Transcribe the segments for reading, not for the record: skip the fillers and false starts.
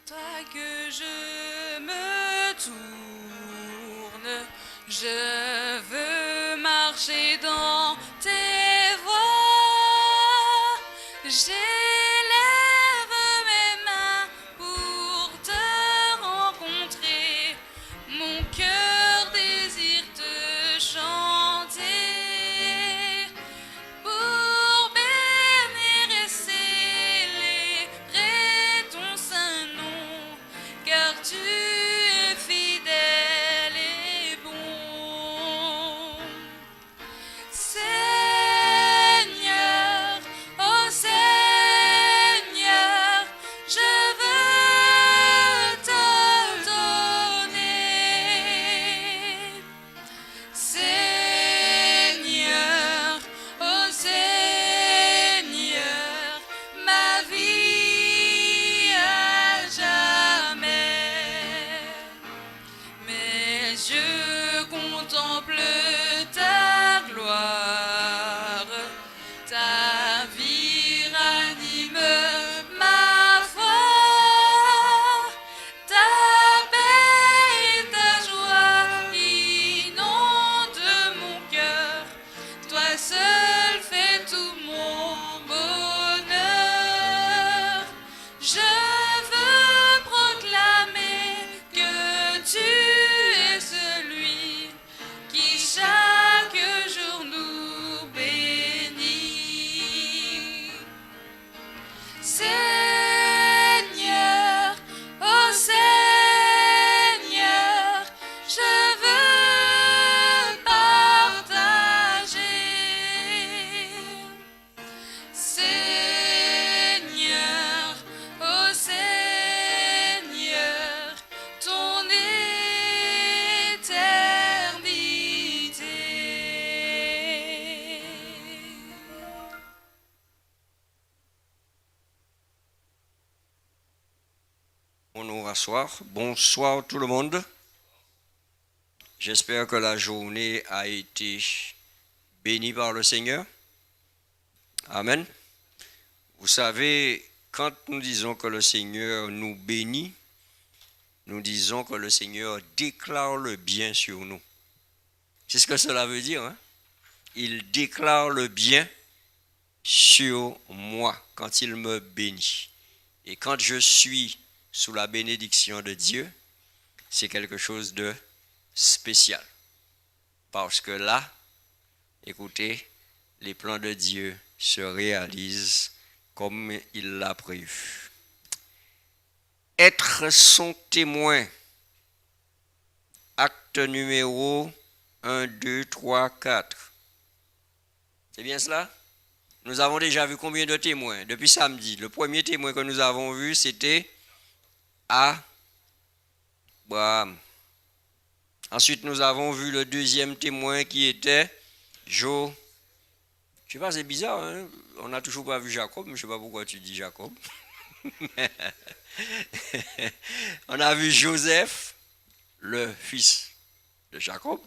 toi que je me tourne, je veux marcher dans tes voies. J'élève mes mains pour te rencontrer, mon cœur désire te chanter. Pour bénir et célébrer ton saint nom, car tu es fidèle et bon. Seigneur, oh Seigneur, je veux te donner. Seigneur, oh Seigneur, ma vie à jamais. Mes yeux contemplent ta gloire, ta vie ranime ma foi, ta paix et ta joie inondent mon cœur, toi seul fais tout mon bonheur. Je veux proclamer que tu es celui qui chaque jour nous bénit. Seigneur, oh Seigneur, je veux partager. Seigneur, oh Seigneur, ton éternité. On nous rasseoir. Bonsoir tout le monde. J'espère que la journée a été bénie par le Seigneur. Amen. Vous savez, quand nous disons que le Seigneur nous bénit, nous disons que le Seigneur déclare le bien sur nous. C'est ce que cela veut dire, hein? Il déclare le bien sur moi quand il me bénit. Et quand je suis sous la bénédiction de Dieu, c'est quelque chose de spécial. Parce que là, écoutez, les plans de Dieu se réalisent comme il l'a prévu. Être son témoin. Acte numéro 1, 2, 3, 4. C'est bien cela? Nous avons déjà vu combien de témoins depuis samedi? Le premier témoin que nous avons vu, c'était Abraham. Ensuite, nous avons vu le deuxième témoin qui était Jo. Je sais pas, c'est bizarre, hein? On n'a toujours pas vu Jacob, mais je sais pas pourquoi tu dis Jacob. On a vu Joseph, le fils de Jacob.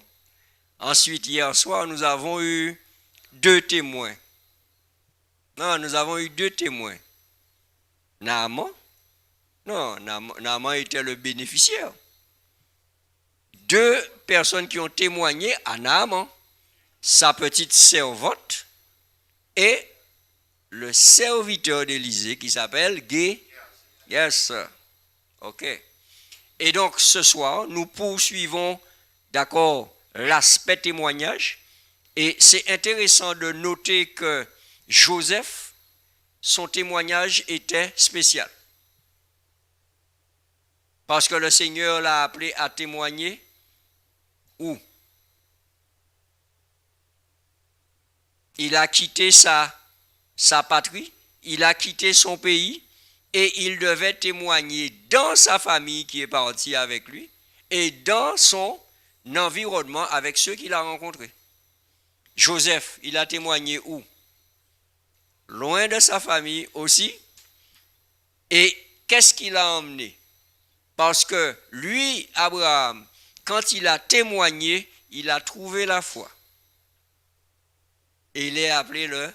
Ensuite, hier soir, nous avons eu deux témoins. Non, nous avons eu deux témoins. Naaman. Non, Naaman était le bénéficiaire. Deux personnes qui ont témoigné à Naaman, sa petite servante et le serviteur d'Élisée qui s'appelle Géasi. Yes. OK. Et donc ce soir, nous poursuivons, d'accord, l'aspect témoignage. Et c'est intéressant de noter que Joseph, son témoignage était spécial. Parce que le Seigneur l'a appelé à témoigner où? Il a quitté sa patrie, il a quitté son pays et il devait témoigner dans sa famille qui est partie avec lui et dans son environnement avec ceux qu'il a rencontrés. Joseph, il a témoigné où? Loin de sa famille aussi. Et qu'est-ce qu'il a emmené? Parce que lui, Abraham, quand il a témoigné, il a trouvé la foi. Et il est appelé le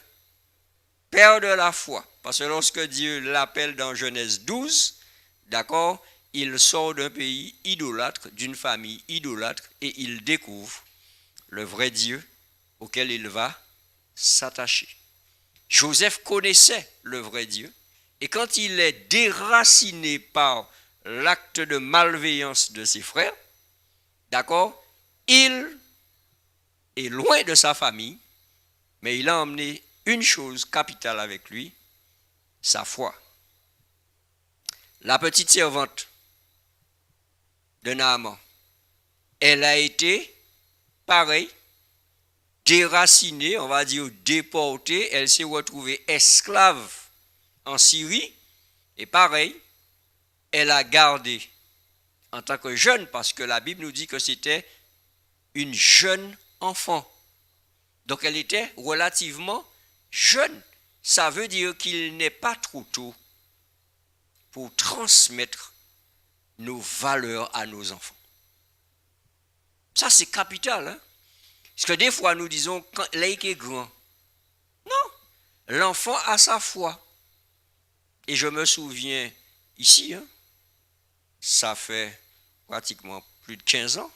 père de la foi. Parce que lorsque Dieu l'appelle dans Genèse 12, d'accord, il sort d'un pays idolâtre, d'une famille idolâtre, et il découvre le vrai Dieu auquel il va s'attacher. Joseph connaissait le vrai Dieu, et quand il est déraciné par l'acte de malveillance de ses frères, d'accord, il est loin de sa famille, mais il a emmené une chose capitale avec lui, sa foi. La petite servante de Naaman, elle a été, pareil, déracinée, on va dire déportée, elle s'est retrouvée esclave en Syrie, et pareil, elle a gardé en tant que jeune, parce que la Bible nous dit que c'était une jeune enfant. Donc elle était relativement jeune. Ça veut dire qu'il n'est pas trop tôt pour transmettre nos valeurs à nos enfants. Ça, c'est capital. Hein? Parce que des fois, nous disons, quand l'œil est grand. Non, l'enfant a sa foi. Et je me souviens, ici, hein, ça fait pratiquement plus de 15 ans,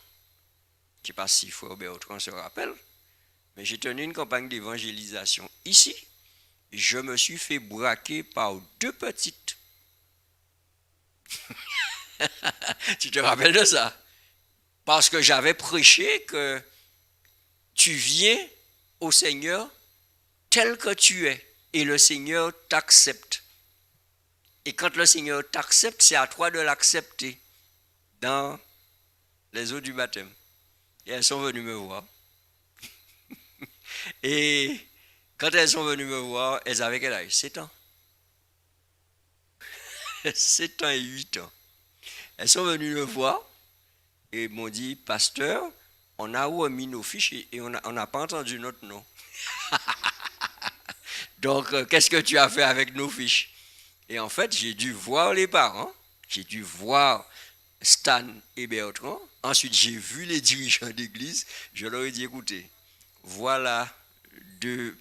je ne sais pas si Frère Bertrand se rappelle, mais j'ai tenu une campagne d'évangélisation ici. Je me suis fait braquer par deux petites. Tu te rappelles de ça? Parce que j'avais prêché que tu viens au Seigneur tel que tu es et le Seigneur t'accepte. Et quand le Seigneur t'accepte, c'est à toi de l'accepter dans les eaux du baptême. Et elles sont venues me voir. Et quand elles sont venues me voir, elles avaient quel âge? 7 ans. 7 ans et 8 ans. Elles sont venues me voir et m'ont dit, pasteur, on a remis nos fiches et on n'a pas entendu notre nom. Donc, qu'est-ce que tu as fait avec nos fiches? Et en fait, j'ai dû voir les parents, j'ai dû voir Stan et Bertrand. Ensuite, j'ai vu les dirigeants d'église. Je leur ai dit, écoutez, voilà deux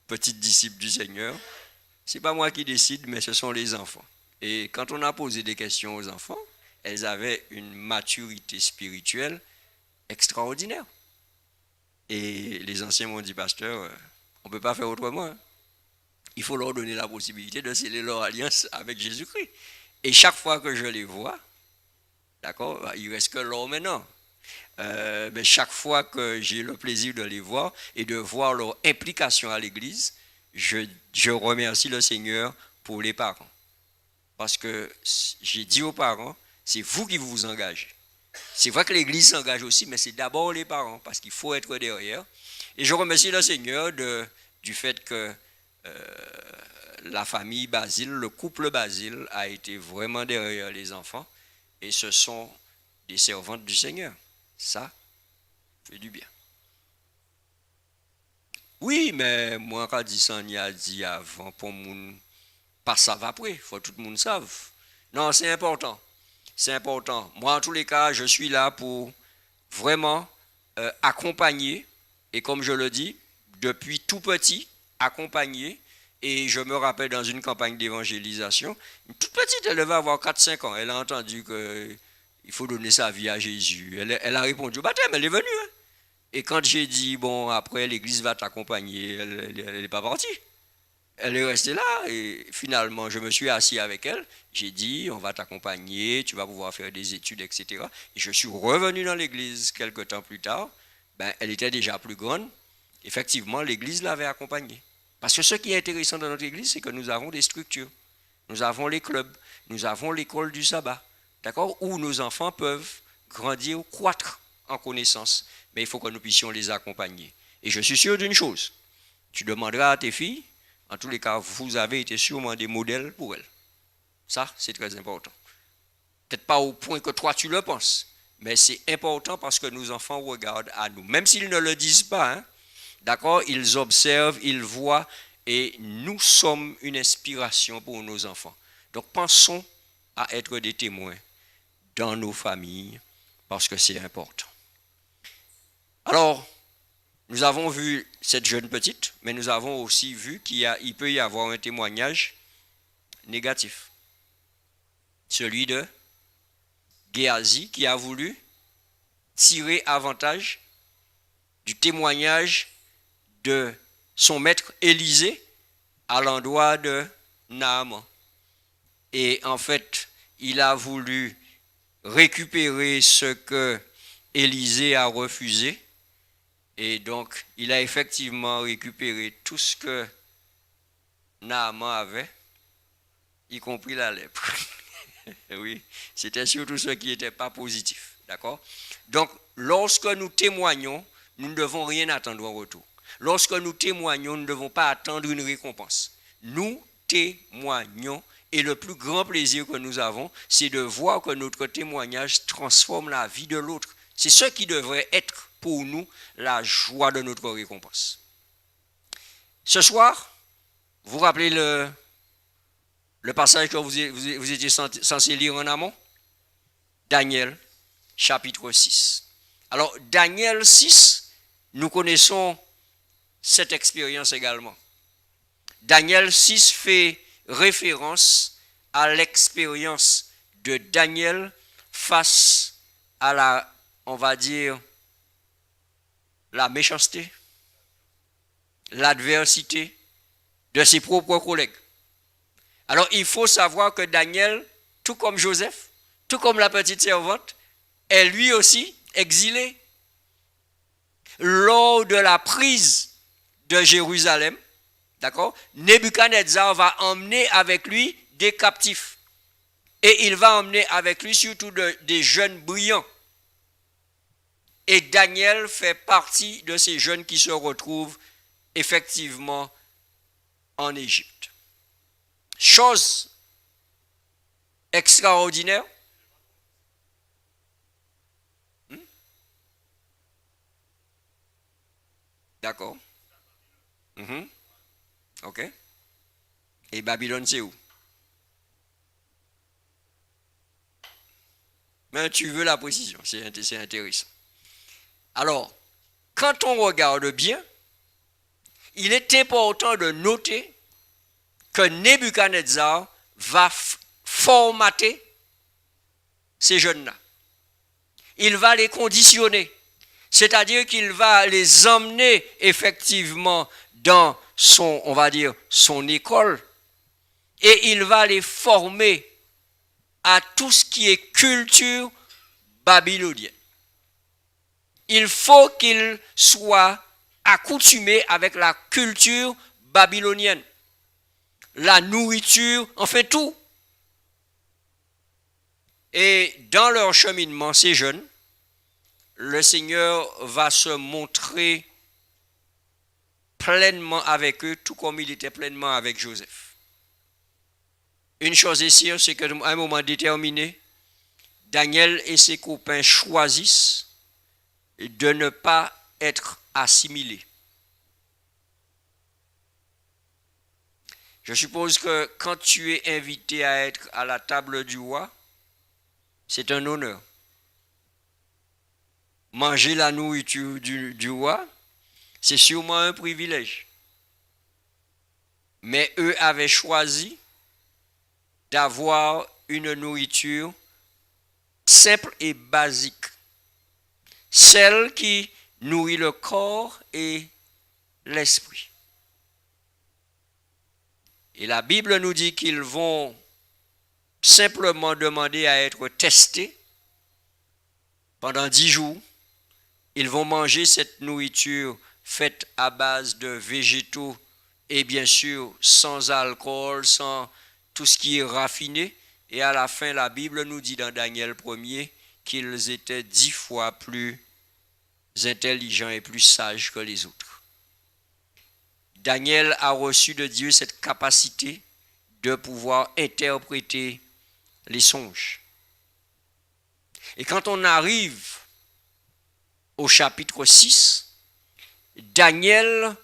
petites disciples du Seigneur. Ce n'est pas moi qui décide, mais ce sont les enfants. Et quand on a posé des questions aux enfants, elles avaient une maturité spirituelle extraordinaire. Et les anciens m'ont dit, pasteur, on ne peut pas faire autrement. Hein. Il faut leur donner la possibilité de sceller leur alliance avec Jésus-Christ. Et chaque fois que je les vois, d'accord, il ne reste que l'or maintenant. Mais chaque fois que j'ai le plaisir de les voir et de voir leur implication à l'église, je remercie le Seigneur pour les parents. Parce que j'ai dit aux parents, c'est vous qui vous engagez. C'est vrai que l'église s'engage aussi, mais c'est d'abord les parents, parce qu'il faut être derrière. Et je remercie le Seigneur du fait que la famille Basile, le couple Basile a été vraiment derrière les enfants. Et ce sont des servantes du Seigneur. Ça fait du bien. Oui, mais moi, quand dit ça, on y a dit avant, pour moun, pas ça va après, il faut que tout le monde sache. Non, c'est important. C'est important. Moi, en tous les cas, je suis là pour vraiment accompagner, et comme je le dis, depuis tout petit, accompagner. Et je me rappelle dans une campagne d'évangélisation, une toute petite, elle devait avoir 4-5 ans. Elle a entendu qu'il faut donner sa vie à Jésus. Elle a répondu au baptême, elle est venue. Hein. Et quand j'ai dit, bon, après, l'église va t'accompagner, elle n'est pas partie. Elle est restée là et finalement, je me suis assis avec elle. J'ai dit, on va t'accompagner, tu vas pouvoir faire des études, etc. Et je suis revenu dans l'église quelques temps plus tard. Ben, elle était déjà plus grande. Effectivement, l'église l'avait accompagnée. Parce que ce qui est intéressant dans notre église, c'est que nous avons des structures. Nous avons les clubs, nous avons l'école du sabbat, d'accord, où nos enfants peuvent grandir, croître en connaissance. Mais il faut que nous puissions les accompagner. Et je suis sûr d'une chose, tu demanderas à tes filles, en tous les cas, vous avez été sûrement des modèles pour elles. Ça, c'est très important. Peut-être pas au point que toi, tu le penses, mais c'est important parce que nos enfants regardent à nous. Même s'ils ne le disent pas, hein, d'accord, ils observent, ils voient, et nous sommes une inspiration pour nos enfants. Donc, pensons à être des témoins dans nos familles, parce que c'est important. Alors, nous avons vu cette jeune petite, mais nous avons aussi vu qu'il peut y avoir un témoignage négatif. celui de Géasi, qui a voulu tirer avantage du témoignage de son maître Élisée à l'endroit de Naaman. Et en fait, il a voulu récupérer ce que Élisée a refusé. Et donc, il a effectivement récupéré tout ce que Naaman avait, y compris la lèpre. Oui, c'était surtout ce qui n'était pas positif. D'accord? Donc, lorsque nous témoignons, nous ne devons rien attendre en retour. Lorsque nous témoignons, nous ne devons pas attendre une récompense. Nous témoignons et le plus grand plaisir que nous avons, c'est de voir que notre témoignage transforme la vie de l'autre. C'est ce qui devrait être pour nous la joie de notre récompense. Ce soir, vous vous rappelez le passage que vous étiez censé lire en amont? Daniel, chapitre 6. Alors, Daniel 6, nous connaissons cette expérience également. Daniel 6 fait référence à l'expérience de Daniel face à la, on va dire, la méchanceté, l'adversité de ses propres collègues. Alors, il faut savoir que Daniel, tout comme Joseph, tout comme la petite servante, est lui aussi exilé. Lors de la prise de Jérusalem, d'accord, Nebuchadnezzar va emmener avec lui des captifs. Et il va emmener avec lui surtout des jeunes brillants. Et Daniel fait partie de ces jeunes qui se retrouvent effectivement en Égypte. Chose extraordinaire. D'accord. OK. Et Babylone, c'est où? Mais tu veux la précision, c'est intéressant. Alors, quand on regarde bien, il est important de noter que Nebuchadnezzar va formater ces jeunes-là. Il va les conditionner, c'est-à-dire qu'il va les emmener effectivement dans son, on va dire, son école, et il va les former à tout ce qui est culture babylonienne. Il faut qu'ils soient accoutumés avec la culture babylonienne, la nourriture, enfin tout. Et dans leur cheminement, ces jeunes, le Seigneur va se montrer pleinement avec eux, tout comme il était pleinement avec Joseph. Une chose est sûre, c'est qu'à un moment déterminé, Daniel et ses copains choisissent de ne pas être assimilés. Je suppose que quand tu es invité à être à la table du roi, c'est un honneur. Manger la nourriture du roi, c'est sûrement un privilège. Mais eux avaient choisi d'avoir une nourriture simple et basique. Celle qui nourrit le corps et l'esprit. Et la Bible nous dit qu'ils vont simplement demander à être testés pendant 10 jours. Ils vont manger cette nourriture faite à base de végétaux et bien sûr sans alcool, sans tout ce qui est raffiné. Et à la fin, la Bible nous dit dans Daniel 1er qu'ils étaient 10 fois plus intelligents et plus sages que les autres. Daniel a reçu de Dieu cette capacité de pouvoir interpréter les songes. Et quand on arrive au chapitre 6, Daniel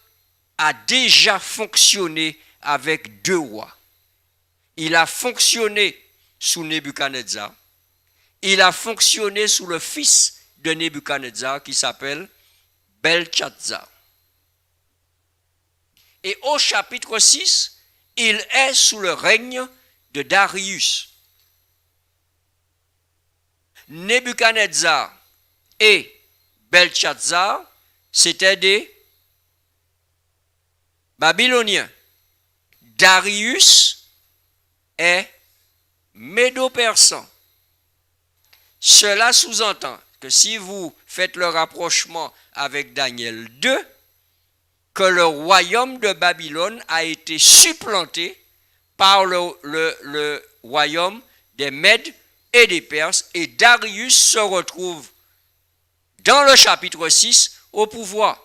a déjà fonctionné avec 2 rois. Il a fonctionné sous Nebuchadnezzar. Il a fonctionné sous le fils de Nebuchadnezzar qui s'appelle Belchazzar. Et au chapitre 6, il est sous le règne de Darius. Nebuchadnezzar et Belshazzar, c'était des Babyloniens. Darius est médo-persan. Cela sous-entend que si vous faites le rapprochement avec Daniel 2, que le royaume de Babylone a été supplanté par le royaume des Mèdes et des Perses, et Darius se retrouve dans le chapitre 6 au pouvoir.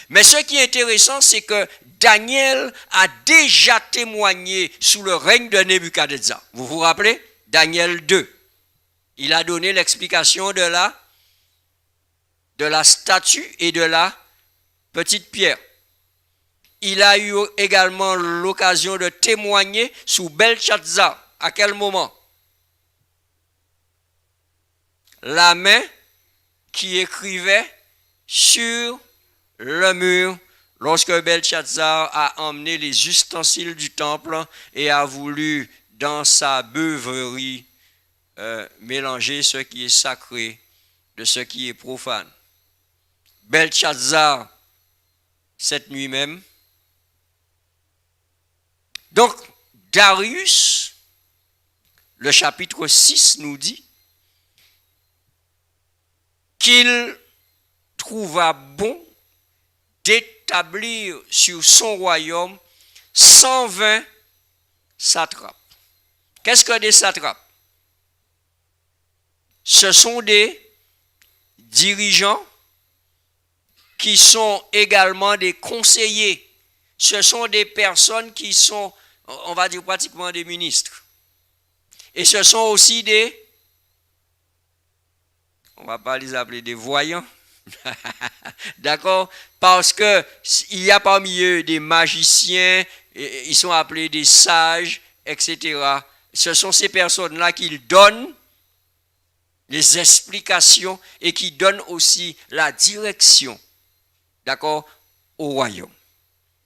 Mais ce qui est intéressant, c'est que Daniel a déjà témoigné sous le règne de Nebuchadnezzar. Vous vous rappelez? Daniel 2. Il a donné l'explication de la statue et de la petite pierre. Il a eu également l'occasion de témoigner sous Belshazzar. À quel moment? La main qui écrivait sur le mur lorsque Belshazzar a emmené les ustensiles du temple et a voulu, dans sa beuverie, mélanger ce qui est sacré de ce qui est profane. Belshazzar, cette nuit même. Donc, Darius, le chapitre 6 nous dit qu'il trouva bon d'établir sur son royaume 120 satrapes. Qu'est-ce que des satrapes? Ce sont des dirigeants qui sont également des conseillers. Ce sont des personnes qui sont, on va dire pratiquement des ministres. Et ce sont aussi on ne va pas les appeler des voyants, d'accord? Parce qu'il y a parmi eux des magiciens, ils sont appelés des sages, etc. Ce sont ces personnes-là qui donnent les explications et qui donnent aussi la direction, d'accord, au royaume.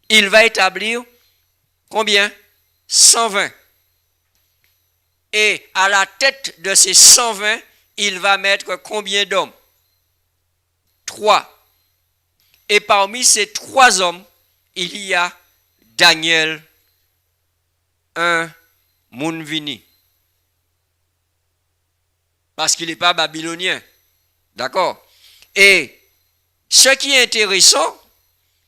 Il va établir combien? 120. Et à la tête de ces 120, il va mettre combien d'hommes? 3. Et parmi ces 3 hommes, il y a Daniel, un Mounvini. Parce qu'il n'est pas babylonien. D'accord? Et ce qui est intéressant,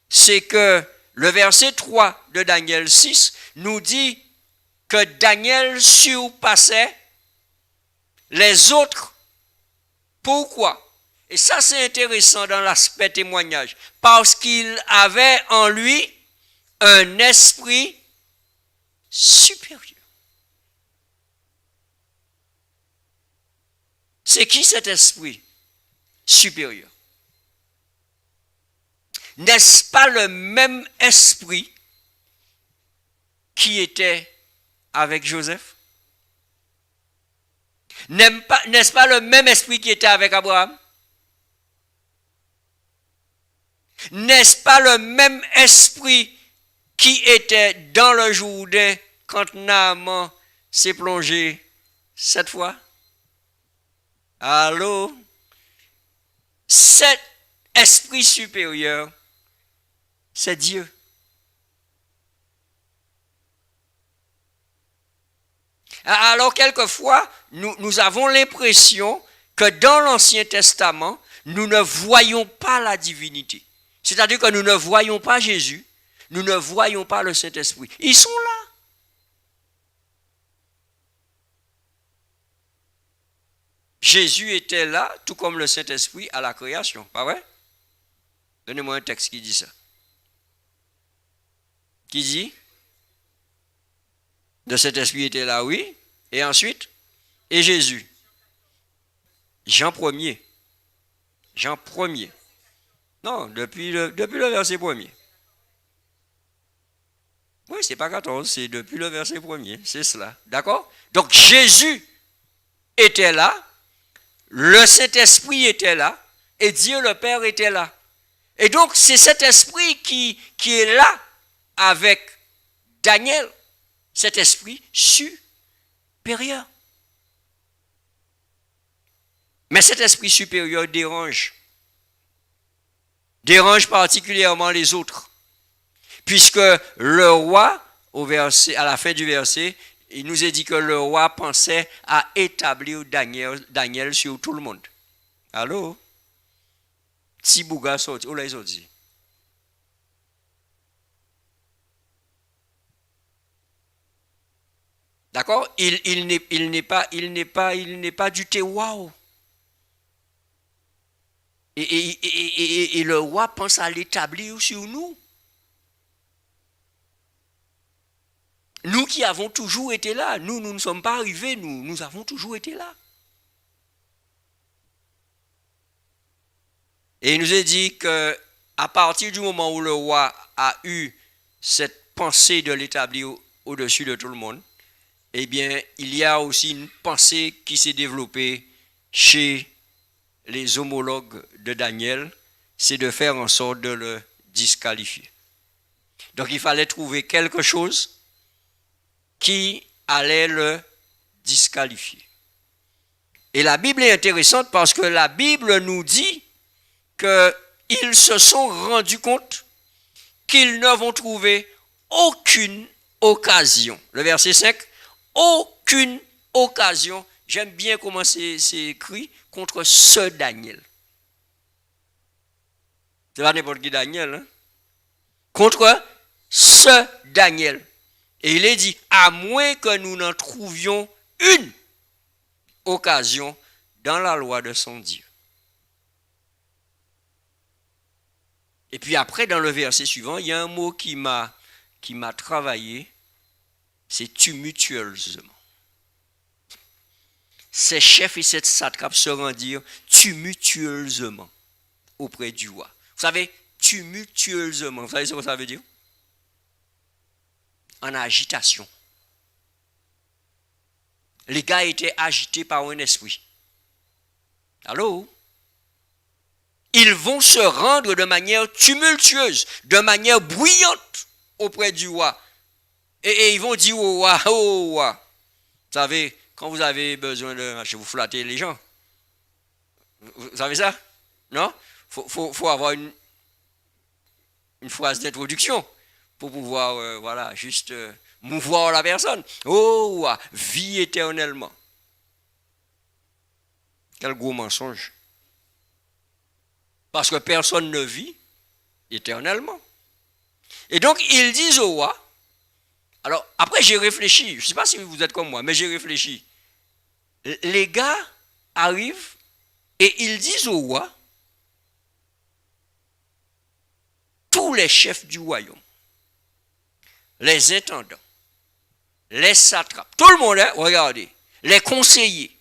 c'est que le verset 3 de Daniel 6 nous dit que Daniel surpassait les autres. Pourquoi? Et ça, c'est intéressant dans l'aspect témoignage. Parce qu'il avait en lui un esprit supérieur. C'est qui cet esprit supérieur? N'est-ce pas le même esprit qui était avec Joseph? N'est-ce pas le même esprit qui était avec Abraham? N'est-ce pas le même esprit qui était dans le Jourdain quand Naaman s'est plongé 7 fois? Allô? Cet esprit supérieur, c'est Dieu. Alors, quelquefois, nous avons l'impression que dans l'Ancien Testament, nous ne voyons pas la divinité. C'est-à-dire que nous ne voyons pas Jésus, nous ne voyons pas le Saint-Esprit. Ils sont là. Jésus était là, tout comme le Saint-Esprit à la création, pas vrai? Donnez-moi un texte qui dit ça. Qui dit? Le Saint-Esprit était là, oui. Et ensuite? Et Jésus. Jean 1er. Jean 1er. Non, depuis le verset 1er. Oui, c'est pas 14, c'est depuis le verset 1er. C'est cela. D'accord? Donc Jésus était là. Le Saint-Esprit était là. Et Dieu le Père était là. Et donc, c'est cet esprit qui est là avec Daniel, cet esprit supérieur. Mais cet esprit supérieur dérange particulièrement les autres. Puisque le roi, à la fin du verset, il nous est dit que le roi pensait à établir Daniel sur tout le monde. Allô? Tibouga sorti, où là ils ont dit? D'accord? Il n'est pas du terroir. Et le roi pense à l'établir sur nous. Nous qui avons toujours été là, nous ne sommes pas arrivés, nous avons toujours été là. Et il nous est dit que à partir du moment où le roi a eu cette pensée de l'établir au-dessus de tout le monde, eh bien, il y a aussi une pensée qui s'est développée chez les homologues de Daniel, c'est de faire en sorte de le disqualifier. Donc, il fallait trouver quelque chose qui allait le disqualifier. Et la Bible est intéressante parce que la Bible nous dit qu'ils se sont rendus compte qu'ils ne vont trouver aucune occasion. Le verset 5, aucune occasion. J'aime bien comment c'est écrit contre ce Daniel. C'est pas n'importe qui Daniel. Hein? Contre ce Daniel. Et il est dit, à moins que nous n'en trouvions une occasion dans la loi de son Dieu. Et puis après, dans le verset suivant, il y a un mot qui m'a travaillé, c'est tumultueusement. Ces chefs et cette satrape se rendirent tumultueusement auprès du roi. Vous savez, tumultueusement, vous savez ce que ça veut dire? En agitation. Les gars étaient agités par un esprit. Allô? Ils vont se rendre de manière tumultueuse, de manière bruyante auprès du roi. Et ils vont dire au roi, oh roi, vous savez, quand vous avez besoin de vous flatter les gens, vous savez ça? Non? Faut avoir une phrase d'introduction pour pouvoir, juste mouvoir la personne. Oh roi, vis éternellement. Quel gros mensonge. Parce que personne ne vit éternellement. Et donc, ils disent au roi, alors après j'ai réfléchi, je ne sais pas si vous êtes comme moi, mais j'ai réfléchi. Les gars arrivent et ils disent au roi, tous les chefs du royaume, les intendants, les satrapes, tout le monde, hein, regardez, les conseillers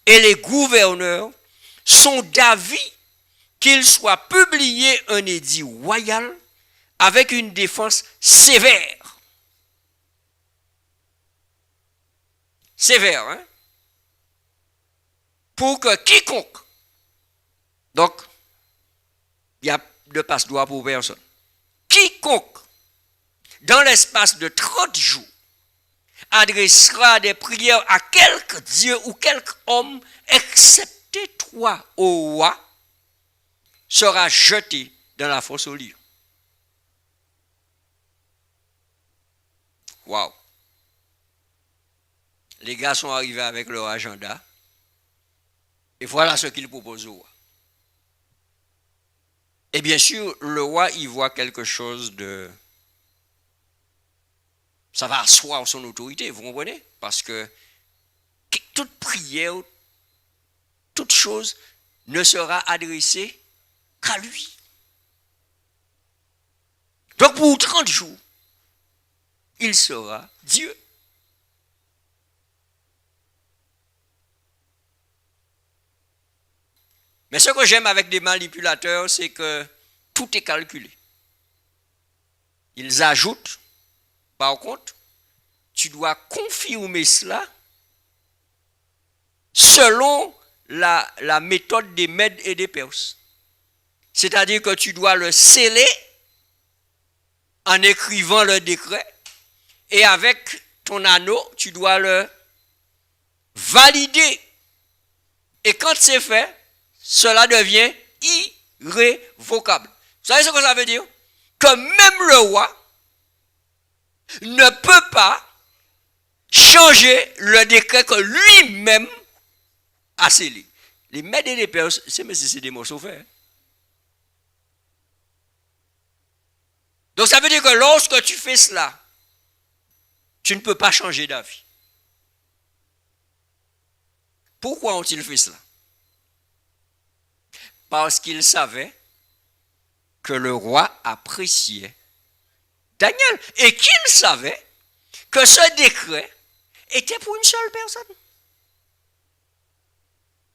et les gouverneurs sont d'avis qu'il soit publié un édit royal avec une défense sévère. Sévère, hein? Pour que quiconque, donc, il n'y a de passe-droit pour personne, quiconque, dans l'espace de 30 jours, adressera des prières à quelque Dieu ou quelque homme, excepté toi, ô roi, sera jeté dans la fosse aux lions. Waouh! Les gars sont arrivés avec leur agenda. Et voilà ce qu'ils proposent au roi. Et bien sûr, le roi y voit quelque chose de... Ça va asseoir son autorité, vous comprenez? Parce que toute prière, toute chose ne sera adressée qu'à lui. Donc pour 30 jours, il sera Dieu. Mais ce que j'aime avec des manipulateurs, c'est que tout est calculé. Ils ajoutent, par contre, tu dois confirmer cela selon la méthode des Mèdes et des Perses. C'est-à-dire que tu dois le sceller en écrivant le décret et avec ton anneau, tu dois le valider Et quand c'est fait, cela devient irrévocable. Vous savez ce que ça veut dire? Que même le roi ne peut pas changer le décret que lui-même a scellé. Les maîtres et les pères, c'est des mots sauvages. Donc ça veut dire que lorsque tu fais cela, tu ne peux pas changer d'avis. Pourquoi ont-ils fait cela? Parce qu'ils savaient que le roi appréciait Daniel et qu'il savait que ce décret était pour une seule personne.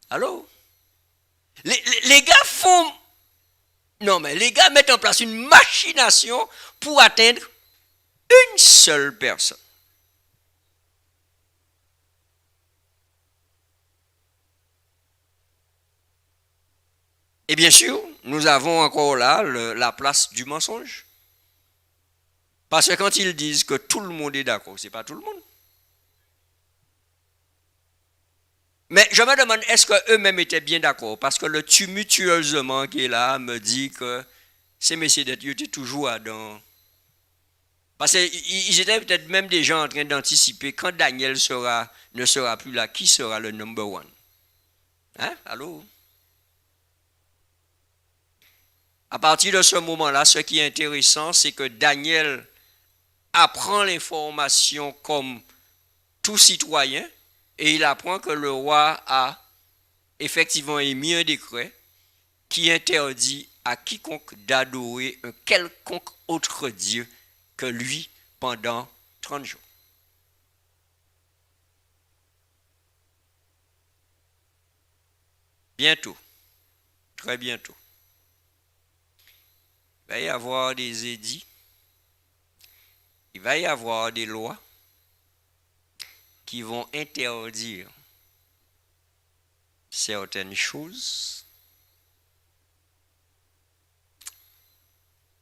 Allô? Les gars font... Non, mais les gars mettent en place une machination pour atteindre une seule personne. Et bien sûr, nous avons encore là la place du mensonge. Parce que quand ils disent que tout le monde est d'accord, ce n'est pas tout le monde. Mais je me demande, est-ce qu'eux-mêmes étaient bien d'accord? Parce que le tumultueusement qui est là me dit que ces messieurs d'être étaient toujours dans... Parce qu'ils étaient peut-être même déjà en train d'anticiper quand Daniel ne sera plus là, qui sera le number one? Hein? Allô? À partir de ce moment-là, ce qui est intéressant, c'est que Daniel apprend l'information comme tout citoyen et il apprend que le roi a effectivement émis un décret qui interdit à quiconque d'adorer un quelconque autre Dieu que lui pendant 30 jours. Bientôt, très bientôt, il va y avoir des édits, il va y avoir des lois qui vont interdire certaines choses.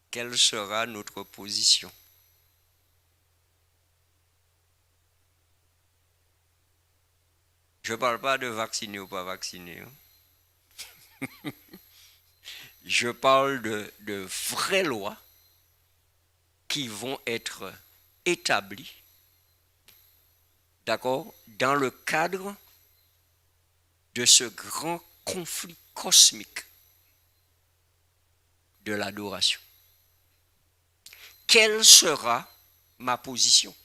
Quelle sera notre position? Je ne parle pas de vacciner ou pas vacciner. Je parle de vraies lois qui vont être établies, d'accord, dans le cadre de ce grand conflit cosmique de l'adoration. Quelle sera ma position?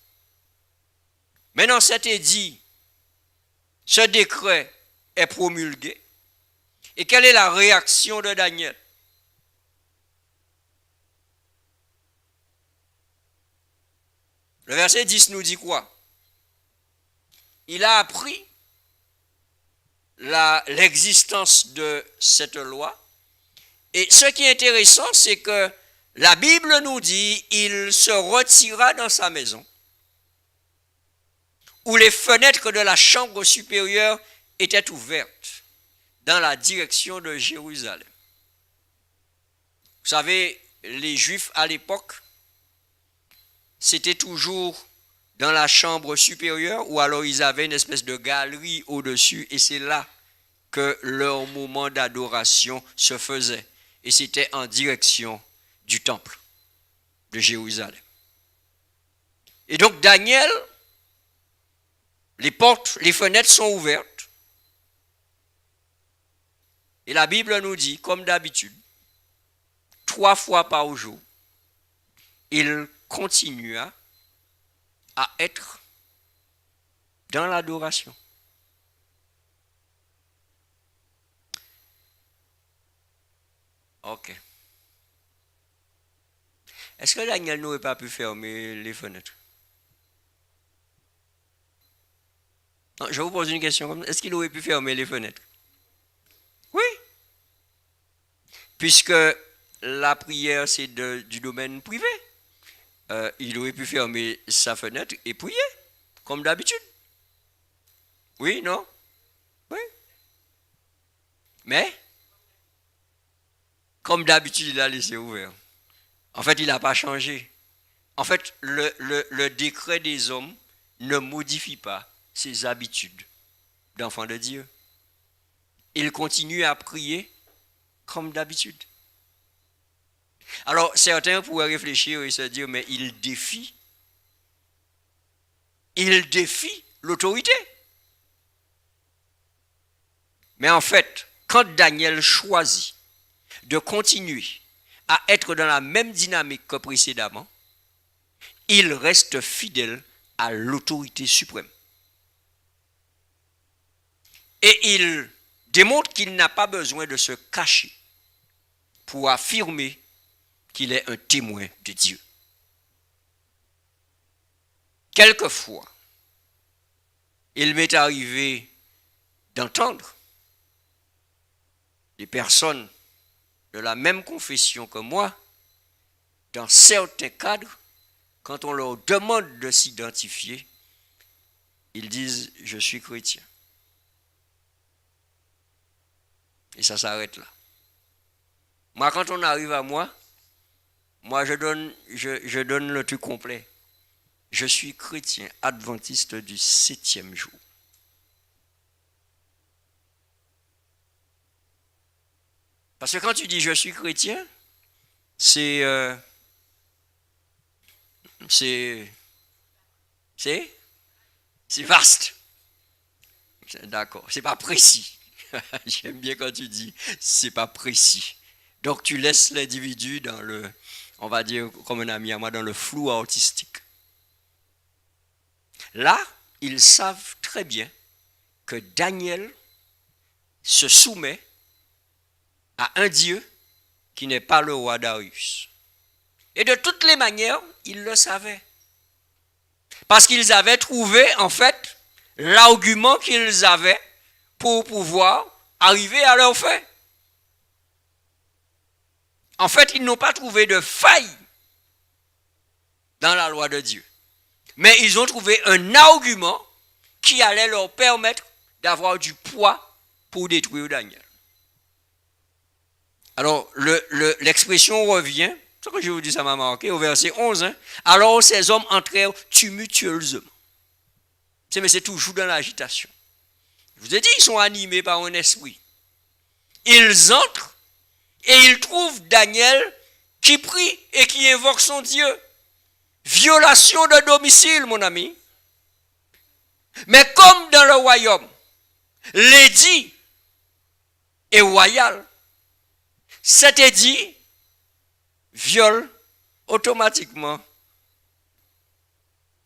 Maintenant, cet édit, ce décret est promulgué. Et quelle est la réaction de Daniel? Le verset 10 nous dit quoi? Il a appris l'existence de cette loi. Et ce qui est intéressant, c'est que la Bible nous dit il se retira dans sa maison, où les fenêtres de la chambre supérieure étaient ouvertes dans la direction de Jérusalem. Vous savez, les Juifs à l'époque, c'était toujours dans la chambre supérieure ou alors ils avaient une espèce de galerie au-dessus et c'est là que leur moment d'adoration se faisait. Et c'était en direction du temple de Jérusalem. Et donc Daniel, les portes, les fenêtres sont ouvertes. Et la Bible nous dit, comme d'habitude, 3 fois par jour, il continua à être dans l'adoration. Ok. Est-ce que Daniel n'aurait pas pu fermer les fenêtres? Non, je vous pose une question comme ça. Est-ce qu'il aurait pu fermer les fenêtres? Oui. Puisque la prière, c'est du domaine privé. Il aurait pu fermer sa fenêtre et prier, comme d'habitude. Oui, non? Oui. Mais, comme d'habitude, il a laissé ouvert. En fait, il n'a pas changé. En fait, le décret des hommes ne modifie pas ses habitudes d'enfant de Dieu. il continue à prier comme d'habitude. Alors, certains pourraient réfléchir et se dire, mais il défie l'autorité. Mais en fait, quand Daniel choisit de continuer à être dans la même dynamique que précédemment, il reste fidèle à l'autorité suprême. Et il démontre qu'il n'a pas besoin de se cacher pour affirmer qu'il est un témoin de Dieu. Quelquefois, il m'est arrivé d'entendre des personnes de la même confession que moi, dans certains cadres, quand on leur demande de s'identifier, ils disent « je suis chrétien ». Et ça s'arrête là. Moi, quand on arrive à moi je donne le truc complet. Je suis chrétien adventiste du 7e jour. Parce que quand tu dis je suis chrétien, c'est vaste. D'accord, c'est pas précis. J'aime bien quand tu dis c'est pas précis. Donc tu laisses l'individu dans le, on va dire comme un ami à moi, dans le flou artistique. Là, ils savent très bien que Daniel se soumet à un Dieu qui n'est pas le roi Darius. Et de toutes les manières, ils le savaient. Parce qu'ils avaient trouvé, en fait, l'argument qu'ils avaient pour pouvoir arriver à leur fin. En fait, ils n'ont pas trouvé de faille dans la loi de Dieu. Mais ils ont trouvé un argument qui allait leur permettre d'avoir du poids pour détruire Daniel. Alors, l'expression revient, ce que je vous dis, ça m'a marqué, au verset 11. Alors, ces hommes entrèrent tumultueusement. Mais c'est toujours dans l'agitation. Je vous ai dit, ils sont animés par un esprit. Ils entrent et ils trouvent Daniel qui prie et qui invoque son Dieu. Violation de domicile, mon ami. Mais comme dans le royaume, l'édit est royal, cet édit viole automatiquement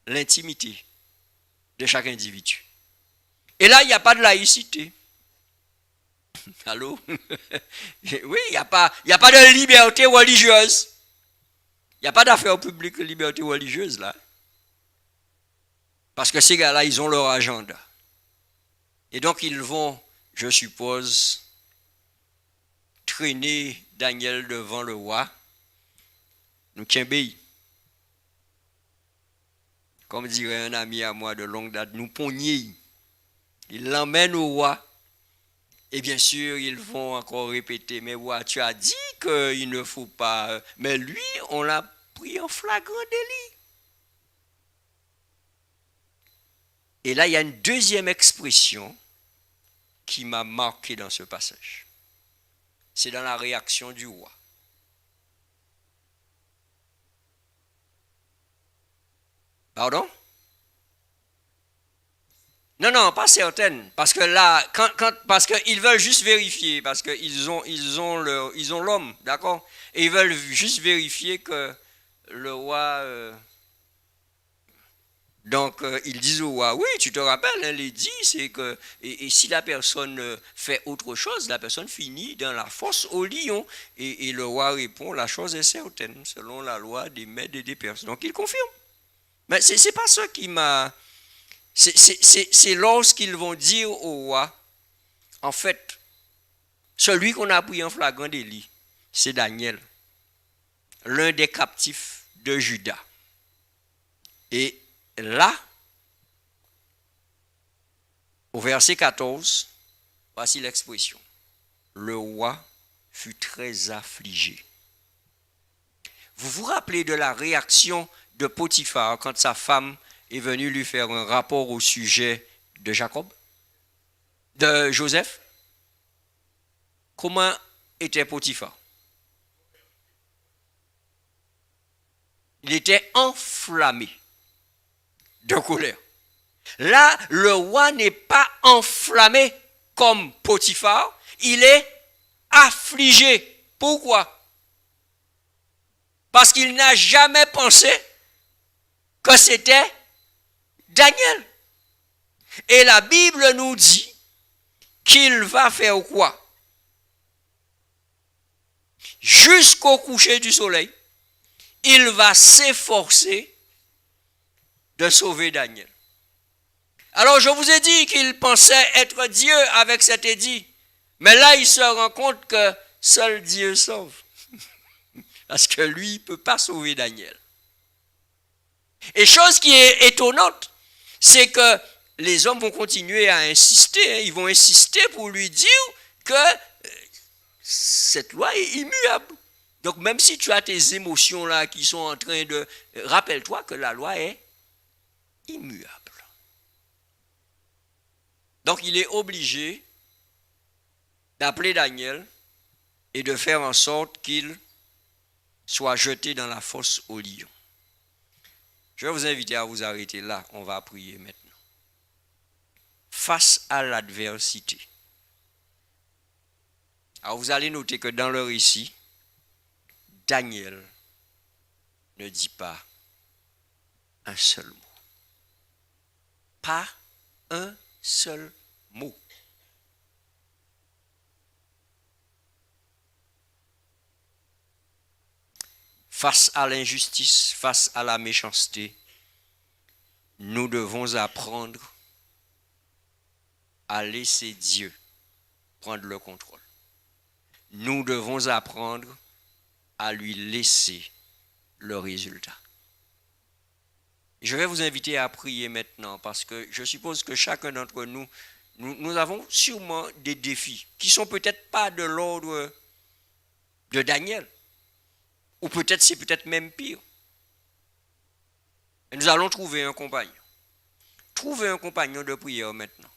l'intimité de chaque individu. Et là, il n'y a pas de laïcité. Allô? Oui, il n'y a pas de liberté religieuse. Il n'y a pas d'affaires publiques de liberté religieuse là. Parce que ces gars-là, ils ont leur agenda. Et donc, ils vont, je suppose, traîner Daniel devant le roi. Nous qu'imbéi. Comme dirait un ami à moi de longue date, nous pogner. Ils l'emmènent au roi. Et bien sûr, ils vont encore répéter, mais roi, tu as dit qu'il ne faut pas. Mais lui, on l'a pris en flagrant délit. Et là, il y a une deuxième expression qui m'a marqué dans ce passage. C'est dans la réaction du roi. Pardon? Non, pas certaines. Parce que là, parce qu'ils veulent juste vérifier, parce qu'ils ont l'homme, d'accord? Et ils veulent juste vérifier que le roi. Donc, ils disent au roi, oui, tu te rappelles, hein, l'édit, c'est que. Et si la personne fait autre chose, la personne finit dans la fosse au lion. Et le roi répond, la chose est certaine, selon la loi des Mèdes et des Perses. Donc, il confirme. Mais c'est pas ça qui m'a. C'est lorsqu'ils vont dire au roi, en fait, celui qu'on a pris en flagrant délit, c'est Daniel, l'un des captifs de Juda. Et là, au verset 14, voici l'expression. Le roi fut très affligé. Vous vous rappelez de la réaction de Potiphar quand sa femme est venu lui faire un rapport au sujet de Jacob, de Joseph? Comment était Potiphar? Il était enflammé de colère. Là, le roi n'est pas enflammé comme Potiphar, il est affligé. Pourquoi? Parce qu'il n'a jamais pensé que c'était Daniel. Et la Bible nous dit qu'il va faire quoi? Jusqu'au coucher du soleil, il va s'efforcer de sauver Daniel. Alors je vous ai dit qu'il pensait être Dieu avec cet édit, mais là il se rend compte que seul Dieu sauve. Parce que lui, il ne peut pas sauver Daniel. Et chose qui est étonnante, c'est que les hommes vont continuer à insister, ils vont insister pour lui dire que cette loi est immuable. Donc même si tu as tes émotions là qui sont en train de... Rappelle-toi que la loi est immuable. Donc il est obligé d'appeler Daniel et de faire en sorte qu'il soit jeté dans la fosse aux lions. Je vais vous inviter à vous arrêter là, on va prier maintenant. Face à l'adversité. Alors vous allez noter que dans le récit, Daniel ne dit pas un seul mot. Pas un seul mot. Face à l'injustice, face à la méchanceté, nous devons apprendre à laisser Dieu prendre le contrôle. Nous devons apprendre à lui laisser le résultat. Je vais vous inviter à prier maintenant parce que je suppose que chacun d'entre nous, nous avons sûrement des défis qui sont peut-être pas de l'ordre de Daniel. Ou peut-être c'est peut-être même pire. Et nous allons trouver un compagnon. Trouvez un compagnon de prière maintenant.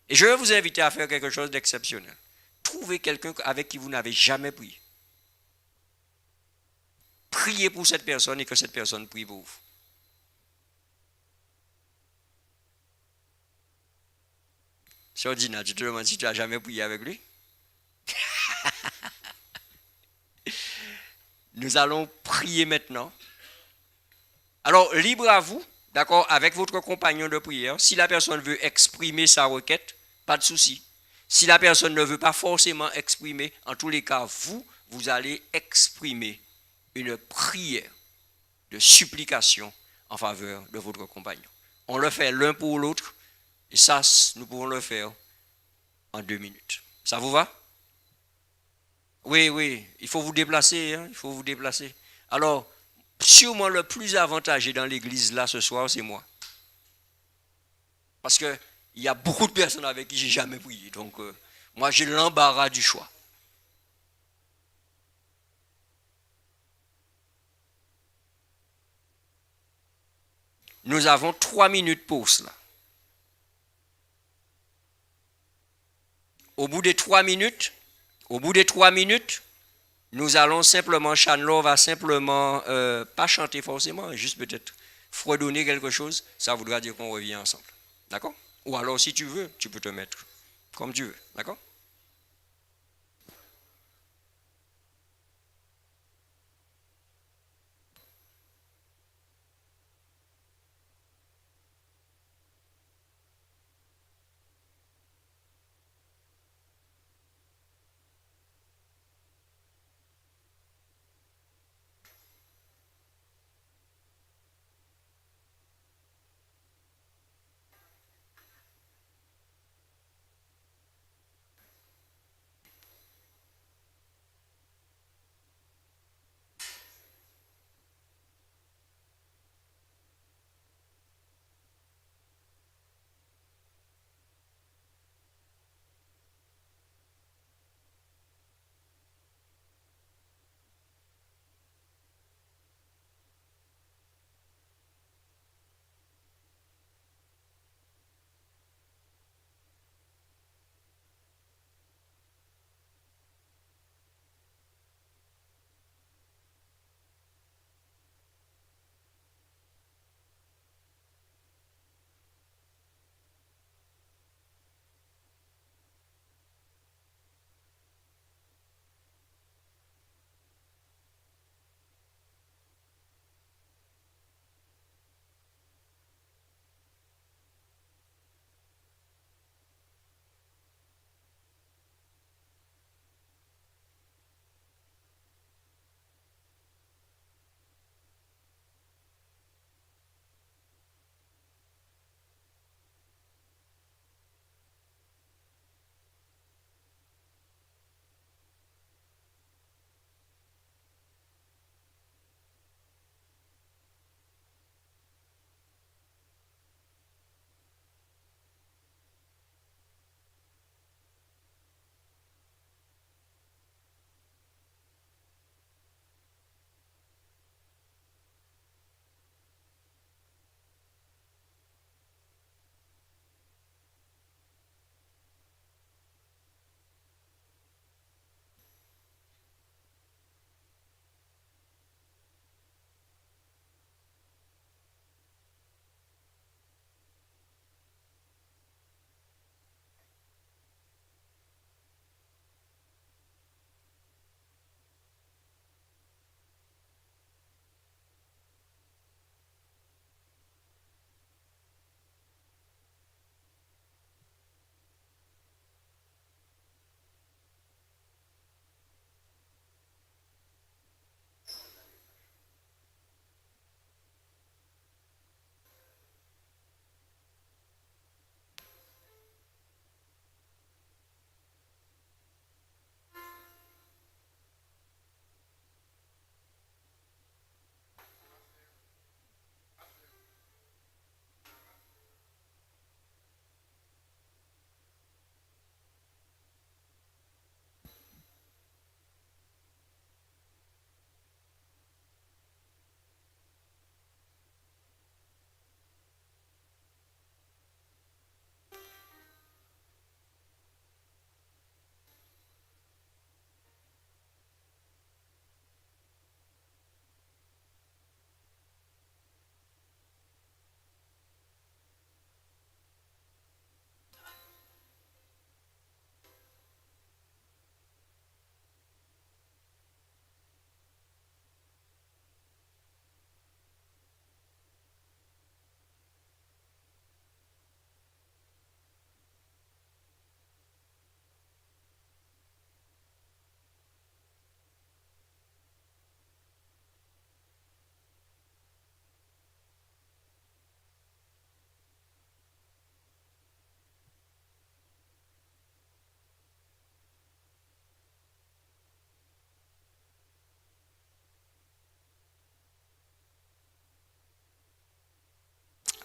Et je vais vous inviter à faire quelque chose d'exceptionnel. Trouvez quelqu'un avec qui vous n'avez jamais prié. Priez pour cette personne et que cette personne prie pour vous. Sœur Dina, tu te demandes si tu n'as jamais prié avec lui? Nous allons prier maintenant. Alors, libre à vous, d'accord, avec votre compagnon de prière. Si la personne veut exprimer sa requête, pas de souci. Si la personne ne veut pas forcément exprimer, en tous les cas, vous allez exprimer une prière de supplication en faveur de votre compagnon. On le fait l'un pour l'autre, et ça, nous pouvons le faire en 2 minutes. Ça vous va? Oui, il faut vous déplacer, hein, il faut vous déplacer. Alors, sûrement le plus avantagé dans l'église là ce soir, c'est moi. Parce qu'il y a beaucoup de personnes avec qui j'ai jamais prié. Donc, moi, j'ai l'embarras du choix. Nous avons 3 minutes pour cela. Au bout des 3 minutes, nous allons simplement, Chanlor va simplement, pas chanter forcément, juste peut-être fredonner quelque chose, ça voudra dire qu'on revient ensemble. D'accord? Ou alors si tu veux, tu peux te mettre comme tu veux. D'accord?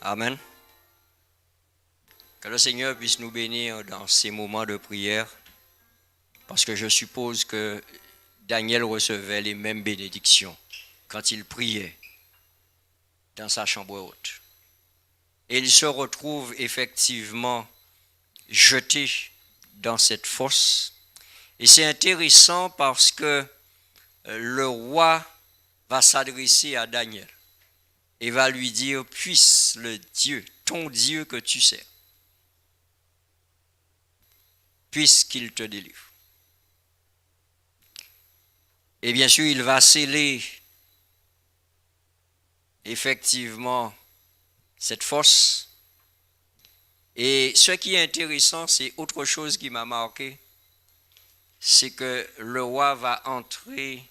Amen. Que le Seigneur puisse nous bénir dans ces moments de prière, parce que je suppose que Daniel recevait les mêmes bénédictions quand il priait dans sa chambre haute. Et il se retrouve effectivement jeté dans cette fosse. Et c'est intéressant parce que le roi va s'adresser à Daniel et va lui dire, puisse le Dieu, ton Dieu que tu sers, puisqu'il te délivre. Et bien sûr, il va sceller effectivement cette fosse. Et ce qui est intéressant, c'est autre chose qui m'a marqué, c'est que le roi va entrer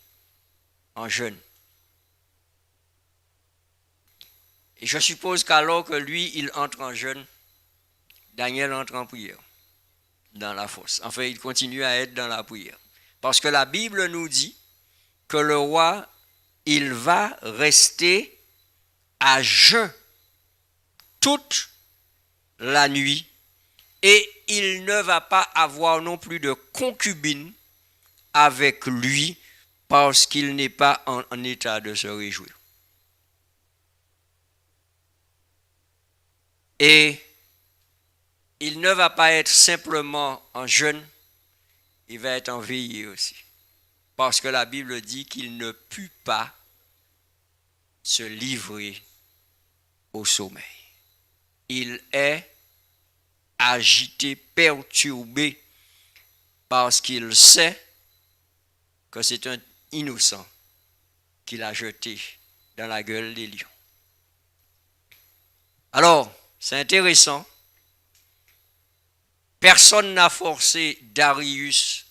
en jeûne. Et je suppose qu'alors que lui, il entre en jeûne, Daniel entre en prière dans la fosse. Enfin, il continue à être dans la prière. Parce que la Bible nous dit que le roi, il va rester à jeun toute la nuit et il ne va pas avoir non plus de concubine avec lui parce qu'il n'est pas en état de se réjouir. Et il ne va pas être simplement en jeûne, il va être en veillée aussi. Parce que la Bible dit qu'il ne put pas se livrer au sommeil. Il est agité, perturbé, parce qu'il sait que c'est un innocent qu'il a jeté dans la gueule des lions. Alors, c'est intéressant. Personne n'a forcé Darius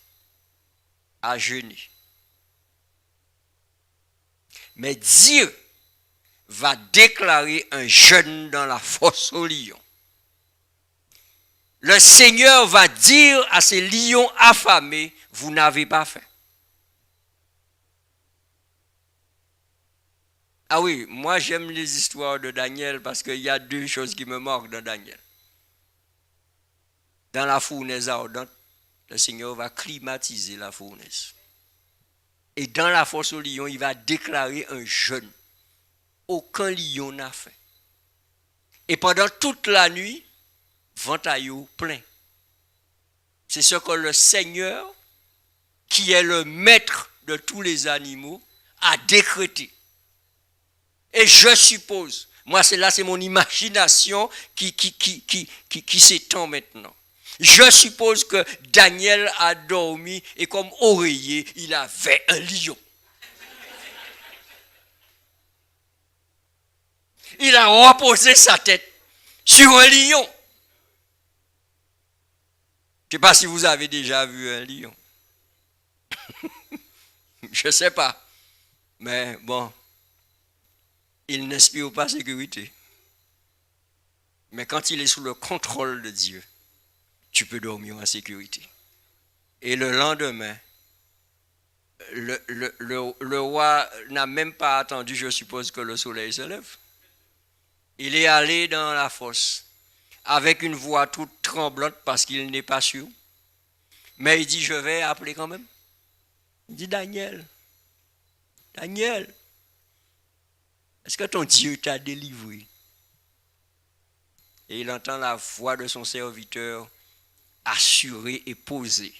à jeûner. Mais Dieu va déclarer un jeûne dans la fosse aux lions. Le Seigneur va dire à ces lions affamés, vous n'avez pas faim. Ah oui, moi j'aime les histoires de Daniel parce qu'il y a deux choses qui me marquent dans Daniel. Dans la fournaise ardente, le Seigneur va climatiser la fournaise. Et dans la fosse aux lions, il va déclarer un jeûne. Aucun lion n'a faim. Et pendant toute la nuit, ventaillot plein. C'est ce que le Seigneur, qui est le maître de tous les animaux, a décrété. Et je suppose, moi c'est mon imagination qui s'étend maintenant. Je suppose que Daniel a dormi et comme oreiller, il avait un lion. Il a reposé sa tête sur un lion. Je ne sais pas si vous avez déjà vu un lion. Je ne sais pas. Mais bon, il n'inspire pas sécurité. Mais quand il est sous le contrôle de Dieu, tu peux dormir en sécurité. Et le lendemain, le roi n'a même pas attendu, je suppose, que le soleil se lève. Il est allé dans la fosse avec une voix toute tremblante parce qu'il n'est pas sûr. Mais il dit, je vais appeler quand même. Il dit, Daniel, est-ce que ton Dieu t'a délivré? Et il entend la voix de son serviteur assurée et posée.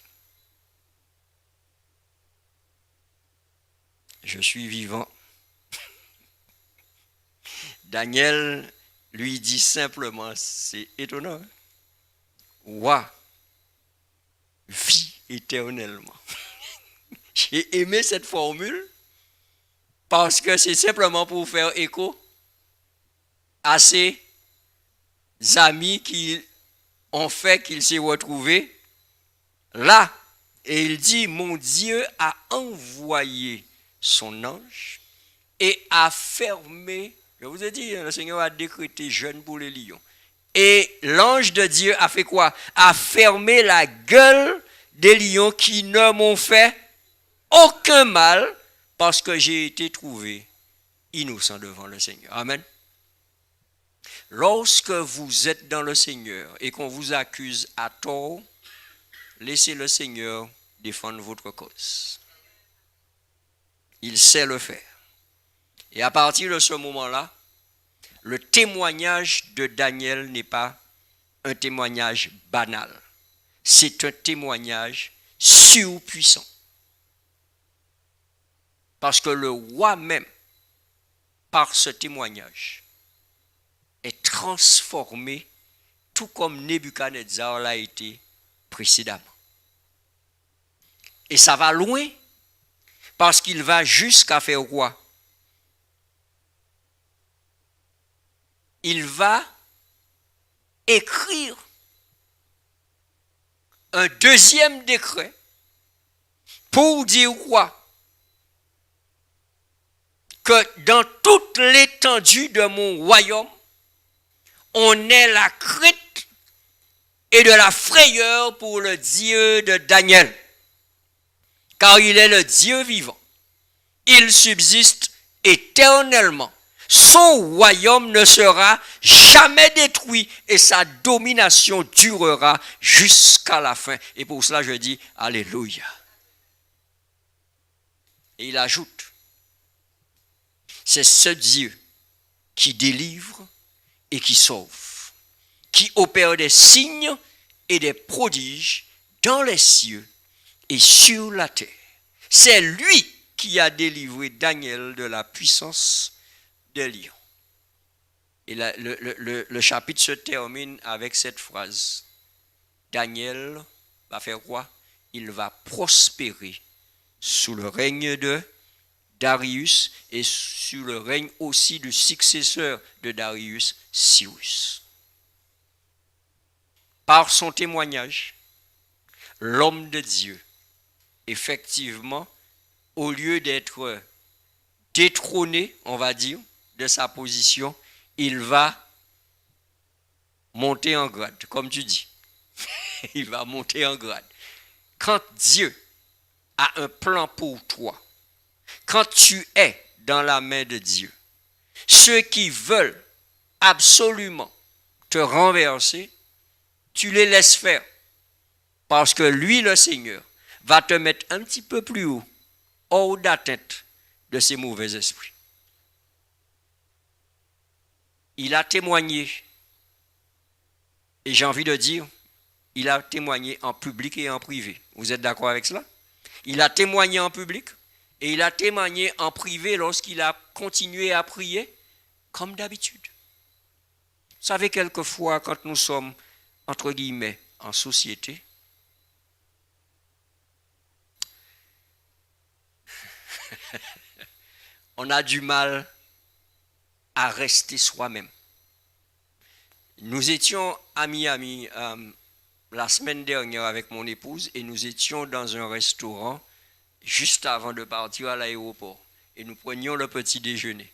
Je suis vivant. Daniel lui dit simplement, c'est étonnant, hein? Roi, vis éternellement. J'ai aimé cette formule parce que c'est simplement pour faire écho à ces amis qui ont fait qu'il s'est retrouvé là. Et il dit, mon Dieu a envoyé son ange et a fermé, je vous ai dit, le Seigneur a décrété jeûne pour les lions. Et l'ange de Dieu a fait quoi? A fermé la gueule des lions qui ne m'ont fait aucun mal parce que j'ai été trouvé innocent devant le Seigneur. Amen. Lorsque vous êtes dans le Seigneur et qu'on vous accuse à tort, laissez le Seigneur défendre votre cause. Il sait le faire. Et à partir de ce moment-là, le témoignage de Daniel n'est pas un témoignage banal. C'est un témoignage surpuissant. Parce que le roi même, par ce témoignage, est transformé tout comme Nebuchadnezzar l'a été précédemment. Et ça va loin parce qu'il va jusqu'à faire quoi? Il va écrire un deuxième décret pour dire quoi? Que dans toute l'étendue de mon royaume, on ait la crainte et de la frayeur pour le Dieu de Daniel. Car il est le Dieu vivant. Il subsiste éternellement. Son royaume ne sera jamais détruit et sa domination durera jusqu'à la fin. Et pour cela, je dis Alléluia. Et il ajoute, c'est ce Dieu qui délivre et qui sauve, qui opère des signes et des prodiges dans les cieux et sur la terre. C'est lui qui a délivré Daniel de la puissance des lions. Et le chapitre se termine avec cette phrase. Daniel va faire quoi? Il va prospérer sous le règne de Darius et sous le règne aussi du successeur de Darius, Cyrus. Par son témoignage, l'homme de Dieu, effectivement, au lieu d'être détrôné, on va dire, de sa position, il va monter en grade, comme tu dis. Il va monter en grade. Quand Dieu a un plan pour toi, quand tu es dans la main de Dieu, ceux qui veulent absolument te renverser, tu les laisses faire. Parce que lui, le Seigneur, va te mettre un petit peu plus haut, hors d'atteinte de ces mauvais esprits. Il a témoigné, et j'ai envie de dire, il a témoigné en public et en privé. Vous êtes d'accord avec cela? Il a témoigné en public et il a témoigné en privé lorsqu'il a continué à prier comme d'habitude. Vous savez, quelquefois, quand nous sommes, entre guillemets, en société, on a du mal à rester soi-même. Nous étions à Miami la semaine dernière avec mon épouse et nous étions dans un restaurant juste avant de partir à l'aéroport. Et nous prenions le petit déjeuner.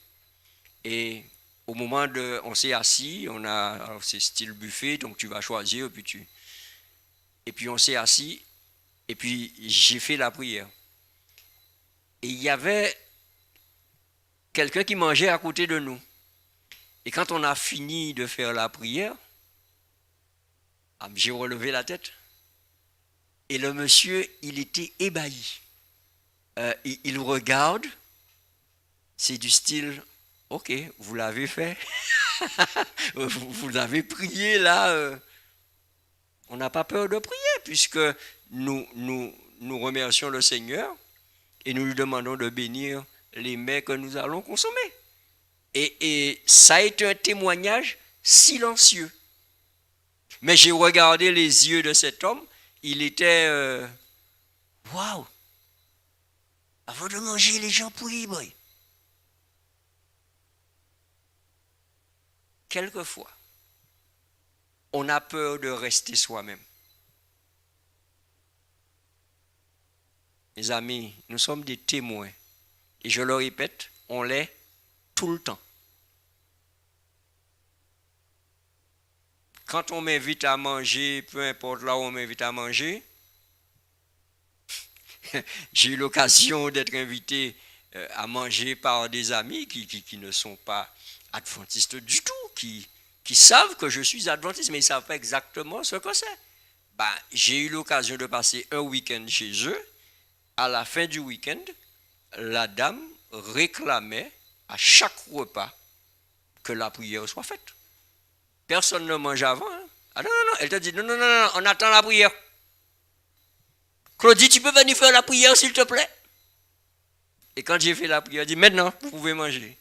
Et au moment de... On s'est assis, alors c'est style buffet, donc tu vas choisir, et puis on s'est assis, et puis j'ai fait la prière. Et il y avait quelqu'un qui mangeait à côté de nous. Et quand on a fini de faire la prière, j'ai relevé la tête. Et le monsieur, il était ébahi. Il regarde, c'est du style, ok, vous l'avez fait, vous avez prié là, on n'a pas peur de prier puisque nous remercions le Seigneur et nous lui demandons de bénir les mets que nous allons consommer. Et ça a été un témoignage silencieux. Mais j'ai regardé les yeux de cet homme, il était, waouh, avant de manger, les gens prient, boy. Quelquefois, on a peur de rester soi-même. Mes amis, nous sommes des témoins. Et je le répète, on l'est tout le temps. Quand on m'invite à manger, peu importe là où on m'invite à manger, j'ai eu l'occasion d'être invité à manger par des amis qui ne sont pas adventistes du tout, qui qui savent que je suis adventiste, mais ils ne savent pas exactement ce que c'est. J'ai eu l'occasion de passer un week-end chez eux. À la fin du week-end, la dame réclamait à chaque repas que la prière soit faite. Personne ne mange avant. Hein. Ah non, non, non. Elle te dit, non, non, non, non, on attend la prière. Claudie, tu peux venir faire la prière, s'il te plaît? Et quand j'ai fait la prière, elle dit, maintenant, vous pouvez manger.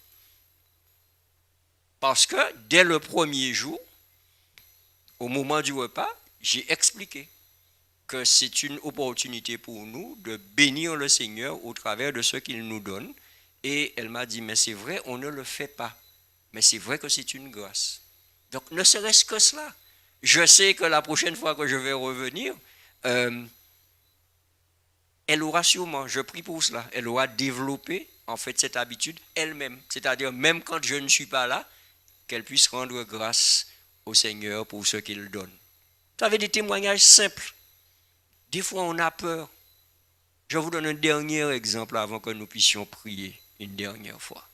Parce que dès le premier jour, au moment du repas, j'ai expliqué que c'est une opportunité pour nous de bénir le Seigneur au travers de ce qu'il nous donne. Et elle m'a dit, mais c'est vrai, on ne le fait pas. Mais c'est vrai que c'est une grâce. Donc, ne serait-ce que cela. Je sais que la prochaine fois que je vais revenir, elle aura sûrement, je prie pour cela, elle aura développé en fait cette habitude elle-même. C'est-à-dire, même quand je ne suis pas là, qu'elle puisse rendre grâce au Seigneur pour ce qu'il donne. Vous avez des témoignages simples. Des fois, on a peur. Je vous donne un dernier exemple avant que nous puissions prier une dernière fois.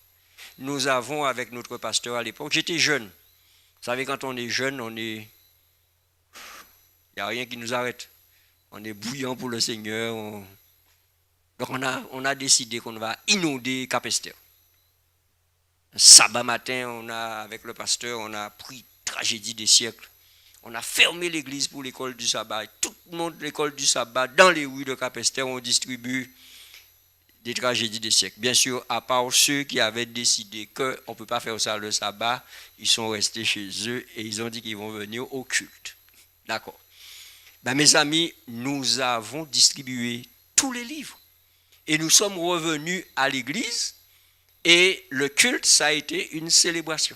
Nous avons, avec notre pasteur à l'époque, j'étais jeune. Vous savez, quand on est jeune, il n'y a rien qui nous arrête. On est bouillant pour le Seigneur. Donc, on a décidé qu'on va inonder Capesterre. Un sabbat matin, avec le pasteur, on a pris Tragédie des siècles. On a fermé l'église pour l'école du sabbat. Et tout le monde, l'école du sabbat, dans les rues de Capesterre, on distribue des tragédies des siècles. Bien sûr, à part ceux qui avaient décidé qu'on ne peut pas faire ça le sabbat, ils sont restés chez eux et ils ont dit qu'ils vont venir au culte. D'accord. Mes amis, nous avons distribué tous les livres. Et nous sommes revenus à l'église et le culte, ça a été une célébration.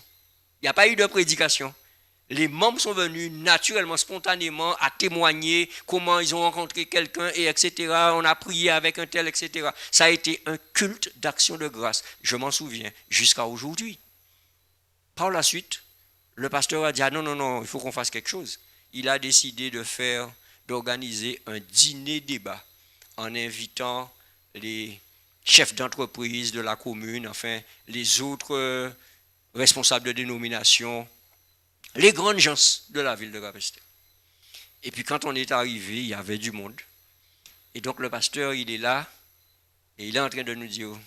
Il n'y a pas eu de prédication. Les membres sont venus naturellement, spontanément, à témoigner comment ils ont rencontré quelqu'un, et etc. On a prié avec un tel, etc. Ça a été un culte d'action de grâce. Je m'en souviens, jusqu'à aujourd'hui. Par la suite, le pasteur a dit, ah non, non, non, il faut qu'on fasse quelque chose. Il a décidé d'organiser un dîner-débat en invitant les chefs d'entreprise de la commune, enfin, les autres responsables de dénomination, les grandes gens de la ville de Capesterre. Et puis quand on est arrivé, il y avait du monde. Et donc le pasteur, il est là, et il est en train de nous dire,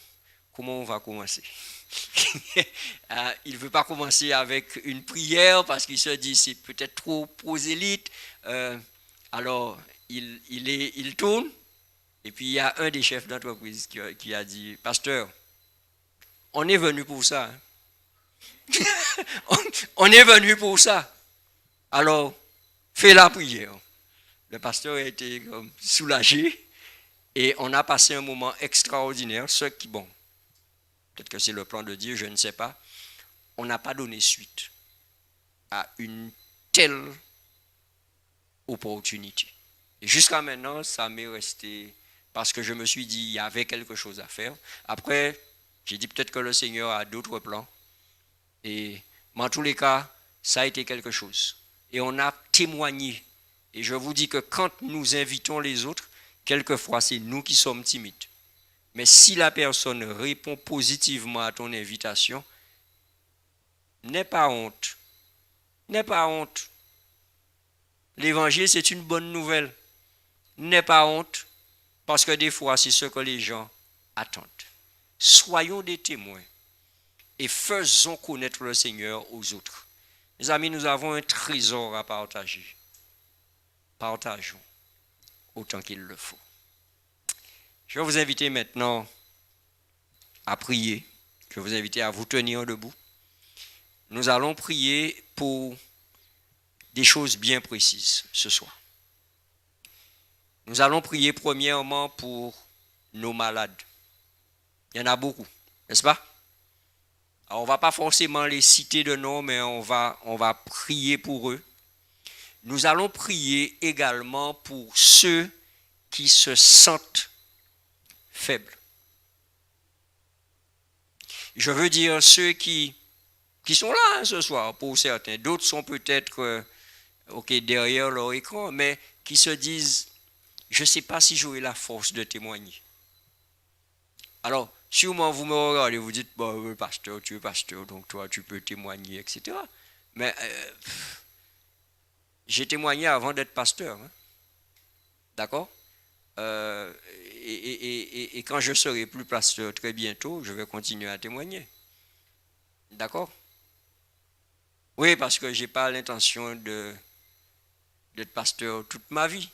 comment on va commencer? Il ne veut pas commencer avec une prière, parce qu'il se dit, c'est peut-être trop prosélyte. Alors, il tourne, et puis il y a un des chefs d'entreprise qui a dit, pasteur, on est venu pour ça. Hein? On est venu pour ça. Alors, fais la prière. Le pasteur a été soulagé et on a passé un moment extraordinaire. Ce qui, bon, peut-être que c'est le plan de Dieu, je ne sais pas. On n'a pas donné suite à une telle opportunité. Et jusqu'à maintenant, ça m'est resté parce que je me suis dit, il y avait quelque chose à faire. Après, j'ai dit peut-être que le Seigneur a d'autres plans. Mais en tous les cas, ça a été quelque chose. Et on a témoigné. Et je vous dis que quand nous invitons les autres, quelquefois c'est nous qui sommes timides. Mais si la personne répond positivement à ton invitation, n'aie pas honte. N'aie pas honte. L'évangile, c'est une bonne nouvelle. N'aie pas honte, parce que des fois, c'est ce que les gens attendent. Soyons des témoins. Et faisons connaître le Seigneur aux autres. Mes amis, nous avons un trésor à partager. Partageons autant qu'il le faut. Je vais vous inviter maintenant à prier. Je vais vous inviter à vous tenir debout. Nous allons prier pour des choses bien précises ce soir. Nous allons prier premièrement pour nos malades. Il y en a beaucoup, n'est-ce pas? Alors, on ne va pas forcément les citer de nom, mais on va prier pour eux. Nous allons prier également pour ceux qui se sentent faibles. Je veux dire ceux qui sont là ce soir, pour certains. D'autres sont peut-être derrière leur écran, mais qui se disent, je ne sais pas si j'aurai la force de témoigner. Alors, sûrement, vous me regardez, vous dites, pasteur, tu es pasteur, donc toi, tu peux témoigner, etc. Mais j'ai témoigné avant d'être pasteur. Hein. D'accord? Et quand je serai plus pasteur très bientôt, je vais continuer à témoigner. D'accord? Oui, parce que je n'ai pas l'intention d'être pasteur toute ma vie.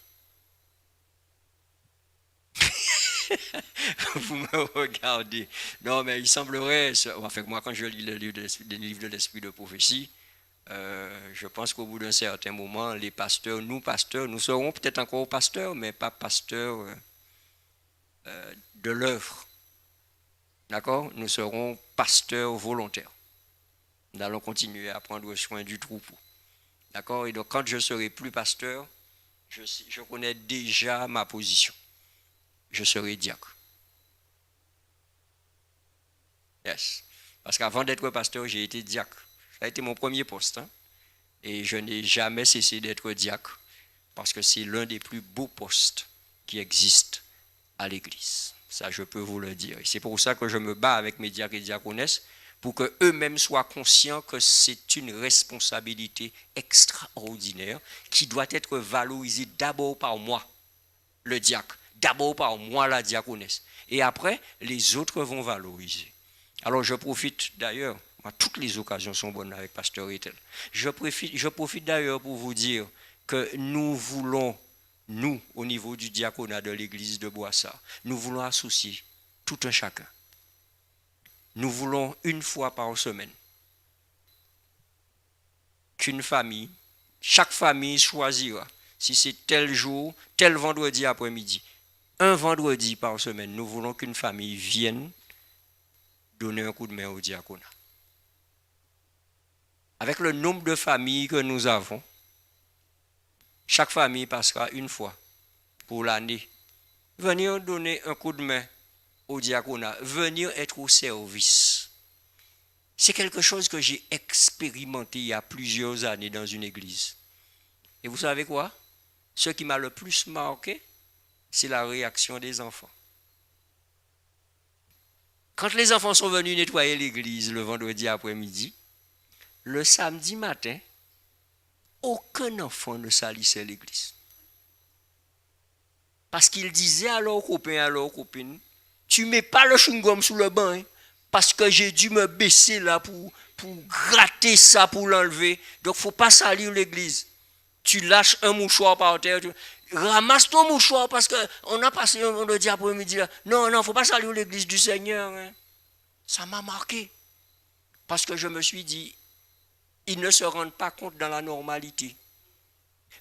Vous me regardez. Non, mais il semblerait, enfin, moi quand je lis le livre de l'esprit de prophétie, je pense qu'au bout d'un certain moment, les pasteurs, nous serons peut-être encore pasteurs, mais pas pasteurs de l'œuvre. D'accord? Nous serons pasteurs volontaires. Nous allons continuer à prendre soin du troupeau. D'accord? Et donc, quand je serai plus pasteur, je connais déjà ma position. Je serai diacre. Yes. Parce qu'avant d'être pasteur, j'ai été diacre. Ça a été mon premier poste. Hein? Et je n'ai jamais cessé d'être diacre. Parce que c'est l'un des plus beaux postes qui existent à l'église. Ça, je peux vous le dire. Et c'est pour ça que je me bats avec mes diacres et diaconesses pour qu'eux-mêmes soient conscients que c'est une responsabilité extraordinaire qui doit être valorisée d'abord par moi, le diacre, d'abord par moi, la diaconesse. Et après, les autres vont valoriser. Alors, je profite d'ailleurs, toutes les occasions sont bonnes avec Pasteur Ethel. Je profite d'ailleurs pour vous dire que nous voulons, nous, au niveau du diaconat de l'église de Boissard, nous voulons associer tout un chacun. Nous voulons une fois par semaine qu'une famille, chaque famille choisira, si c'est tel jour, tel vendredi après-midi, un vendredi par semaine, nous voulons qu'une famille vienne donner un coup de main au diaconat. Avec le nombre de familles que nous avons, chaque famille passera une fois pour l'année. Venir donner un coup de main au diaconat, venir être au service. C'est quelque chose que j'ai expérimenté il y a plusieurs années dans une église. Et vous savez quoi? Ce qui m'a le plus marqué, c'est la réaction des enfants. Quand les enfants sont venus nettoyer l'église le vendredi après-midi, le samedi matin, aucun enfant ne salissait l'église. Parce qu'ils disaient à leurs copains, à leurs copines, tu ne mets pas le chewing-gum sous le banc, hein, parce que j'ai dû me baisser là pour gratter ça, pour l'enlever. Donc, il ne faut pas salir l'église. Tu lâches un mouchoir par terre, ramasse ton mouchoir parce qu'on a passé un vendredi après-midi là. Non, il ne faut pas salir l'église du Seigneur. Hein. Ça m'a marqué. Parce que je me suis dit, ils ne se rendent pas compte dans la normalité.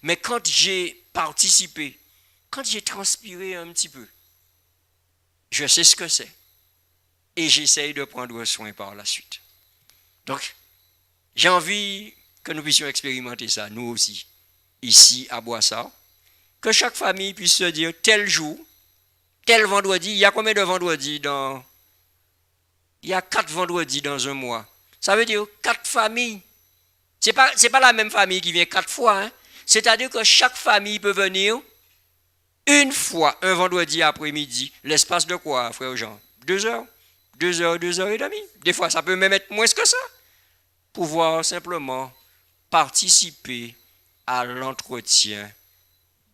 Mais quand j'ai participé, quand j'ai transpiré un petit peu, je sais ce que c'est. Et j'essaye de prendre soin par la suite. Donc, j'ai envie que nous puissions expérimenter ça, nous aussi, ici à Boissard. Que chaque famille puisse se dire, tel jour, tel vendredi, il y a combien de vendredis dans... Il y a 4 vendredis dans un mois. Ça veut dire 4 familles. Ce n'est pas la même famille qui vient 4 fois. Hein? C'est-à-dire que chaque famille peut venir une fois, un vendredi après-midi. L'espace de quoi, frère Jean? 2 heures? 2 heures, 2 heures et demie. Des fois, ça peut même être moins que ça. Pouvoir simplement participer à l'entretien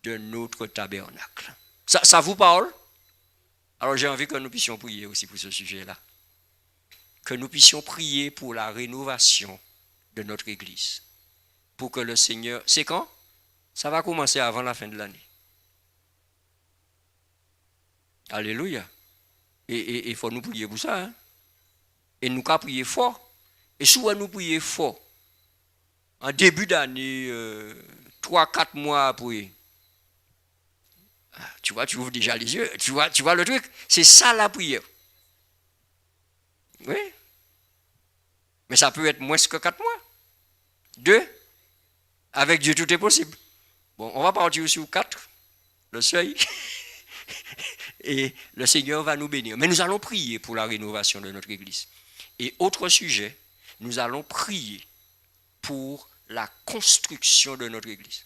de notre tabernacle. Ça vous parle? Alors j'ai envie que nous puissions prier aussi pour ce sujet-là. Que nous puissions prier pour la rénovation de notre Église. Pour que le Seigneur... C'est quand? Ça va commencer avant la fin de l'année. Alléluia. Et il faut nous prier pour ça. Hein? Et nous qu'à prier fort. Et souvent nous prier fort. En début d'année, 3-4 mois après, tu vois, tu ouvres déjà les yeux. Tu vois le truc? C'est ça la prière. Oui. Mais ça peut être moins que 4 mois. 2. Avec Dieu, tout est possible. Bon, on va partir sur 4, le seuil. Et le Seigneur va nous bénir. Mais nous allons prier pour la rénovation de notre Église. Et autre sujet, nous allons prier pour la construction de notre Église.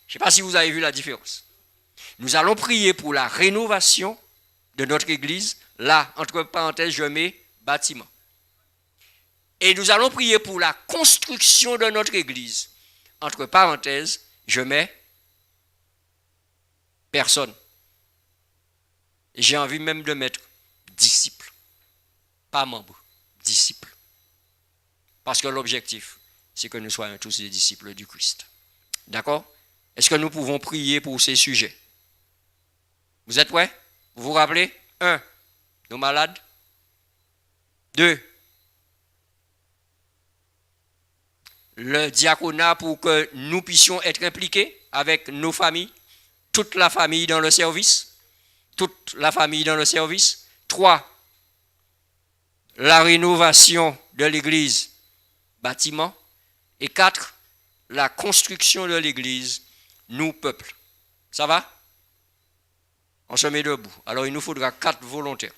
Je ne sais pas si vous avez vu la différence. Nous allons prier pour la rénovation de notre Église. Là, entre parenthèses, je mets bâtiment. Et nous allons prier pour la construction de notre église. Entre parenthèses, je mets personne. J'ai envie même de mettre disciple. Pas membre, disciple. Parce que l'objectif, c'est que nous soyons tous des disciples du Christ. D'accord? Est-ce que nous pouvons prier pour ces sujets? Vous êtes prêts? Vous vous rappelez? 1. Nos malades. 2. Le diaconat pour que nous puissions être impliqués avec nos familles, toute la famille dans le service. Toute la famille dans le service. 3. La rénovation de l'église, bâtiment. Et 4. La construction de l'église, nous, peuple. Ça va? On se met debout. Alors, il nous faudra 4 volontaires.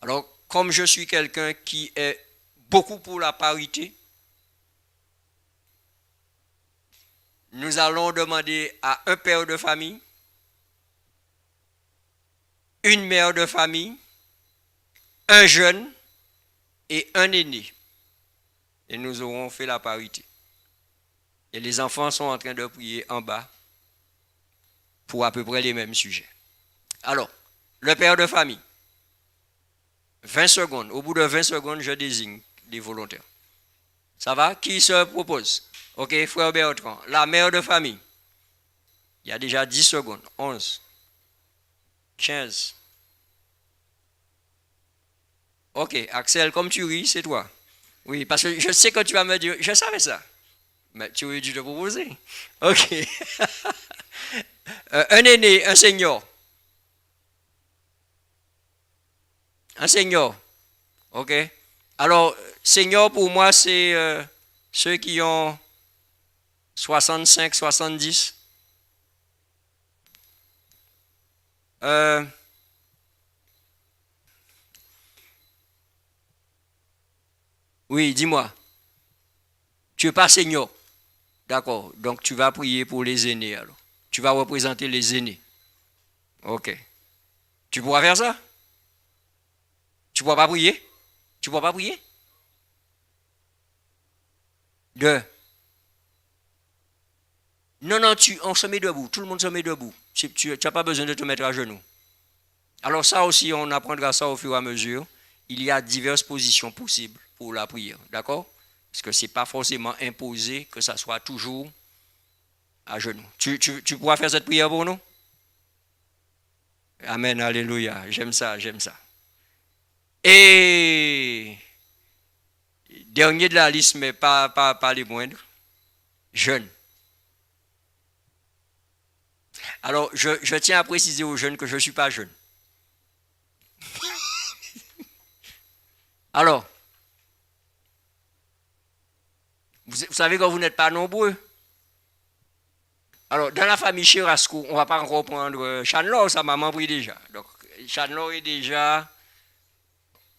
Alors, comme je suis quelqu'un qui est beaucoup pour la parité, nous allons demander à un père de famille, une mère de famille, un jeune et un aîné. Et nous aurons fait la parité. Et les enfants sont en train de prier en bas pour à peu près les mêmes sujets. Alors, le père de famille, 20 secondes. Au bout de 20 secondes, je désigne les volontaires. Ça va? Qui se propose? Ok, frère Bertrand. La mère de famille, il y a déjà 10 secondes. 11, 15. Ok, Axel, comme tu ris, c'est toi. Oui, parce que je sais que tu vas me dire, je savais ça. Mais tu aurais dû te proposer. Ok. Un aîné, un senior. Un senior. Ok. Alors, senior pour moi, c'est ceux qui ont 65, 70. Oui, dis-moi. Tu n'es pas senior. D'accord. Donc, tu vas prier pour les aînés alors. Tu vas représenter les aînés. Ok. Tu pourras faire ça? Tu ne pourras pas prier? Tu ne pourras pas prier? 2. Non, non, on se met debout. Tout le monde se met debout. Tu n'as pas besoin de te mettre à genoux. Alors ça aussi, on apprendra ça au fur et à mesure. Il y a diverses positions possibles pour la prière. D'accord? Parce que ce n'est pas forcément imposé que ça soit toujours à genoux. Tu pourras faire cette prière pour nous? Amen, alléluia. J'aime ça, j'aime ça. Et dernier de la liste, mais pas les moindres, jeunes. Alors, je tiens à préciser aux jeunes que je ne suis pas jeune. Alors, vous savez que vous n'êtes pas nombreux. Alors, dans la famille Chirasco, on ne va pas encore prendre Chanlor, sa maman prie déjà. Donc, Chanlor est déjà...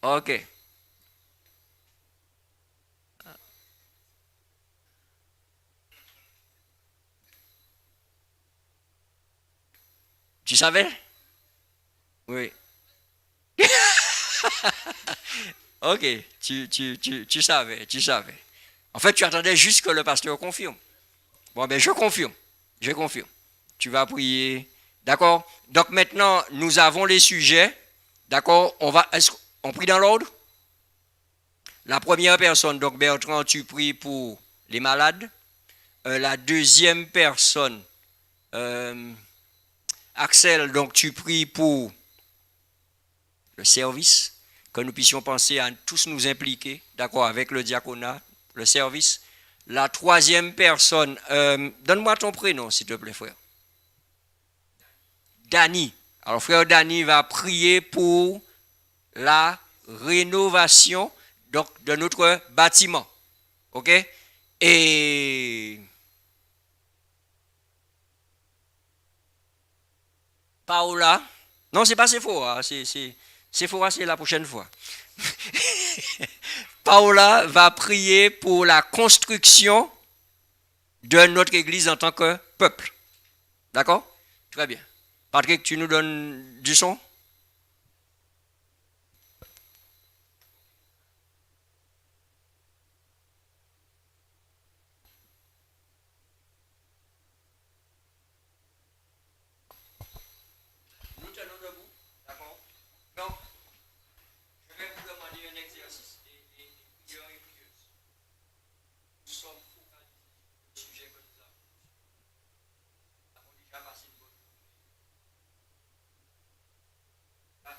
Ok. Tu savais? Oui. Ok, tu savais, tu savais. En fait, tu attendais juste que le pasteur confirme. Bon, ben je confirme. Je confirme. Tu vas prier. D'accord? Donc maintenant, nous avons les sujets. D'accord? On prie dans l'ordre? La première personne, donc Bertrand, tu pries pour les malades. La deuxième personne, Axel, donc tu pries pour le service, que nous puissions penser à tous nous impliquer, d'accord, avec le diaconat, le service. La troisième personne, donne-moi ton prénom, s'il te plaît, frère. Dany. Alors, frère Dany va prier pour la rénovation donc, de notre bâtiment. OK? Et Paola, non, c'est pas Sephora, Sephora, c'est la prochaine fois. Paola va prier pour la construction de notre église en tant que peuple. D'accord? Très bien. Patrick, tu nous donnes du son?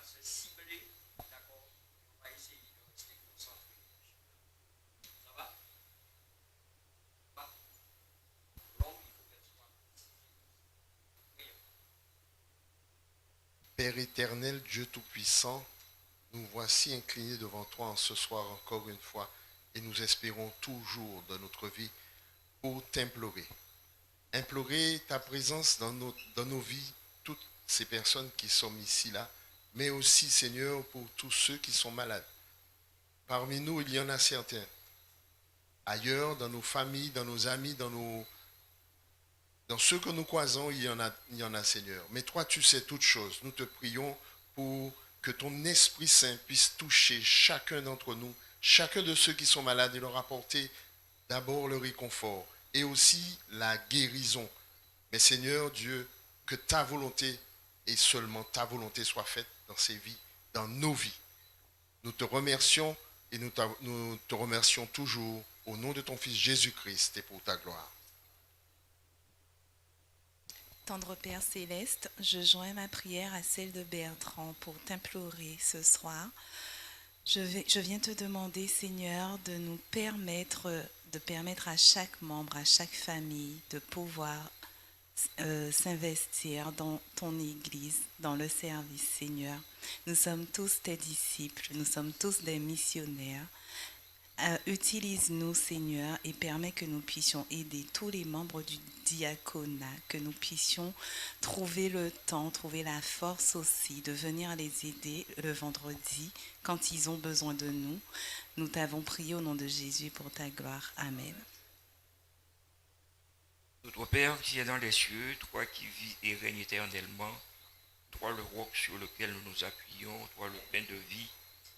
se cibler, d'accord? On va essayer de rester concentré. Ça va? Pas long, il faut qu'elle soit. Père éternel, Dieu Tout-Puissant, nous voici inclinés devant toi en ce soir encore une fois et nous espérons toujours dans notre vie pour t'implorer. Implorer ta présence dans nos vies, toutes ces personnes qui sont ici là, mais aussi Seigneur pour tous ceux qui sont malades. Parmi nous, il y en a certains. Ailleurs, dans nos familles, dans nos amis, dans ceux que nous croisons, il y en a, Seigneur. Mais toi, tu sais toutes choses. Nous te prions pour que ton Esprit Saint puisse toucher chacun d'entre nous, chacun de ceux qui sont malades et leur apporter d'abord le réconfort et aussi la guérison. Mais Seigneur Dieu, que ta volonté et seulement ta volonté soit faite dans ces vies, dans nos vies. Nous te remercions et nous te remercions toujours au nom de ton Fils Jésus-Christ et pour ta gloire. Tendre Père Céleste, je joins ma prière à celle de Bertrand pour t'implorer ce soir. Je viens te demander, Seigneur, de nous permettre à chaque membre, à chaque famille, de pouvoir s'investir dans ton Église, dans le service, Seigneur. Nous sommes tous tes disciples, nous sommes tous des missionnaires. Utilise-nous, Seigneur, et permets que nous puissions aider tous les membres du diaconat, que nous puissions trouver le temps, trouver la force aussi de venir les aider le vendredi quand ils ont besoin de nous. Nous t'avons prié au nom de Jésus pour ta gloire. Amen. Notre Père qui est dans les cieux, toi qui vis et règnes éternellement, toi le roc sur lequel nous nous appuyons, toi le pain de vie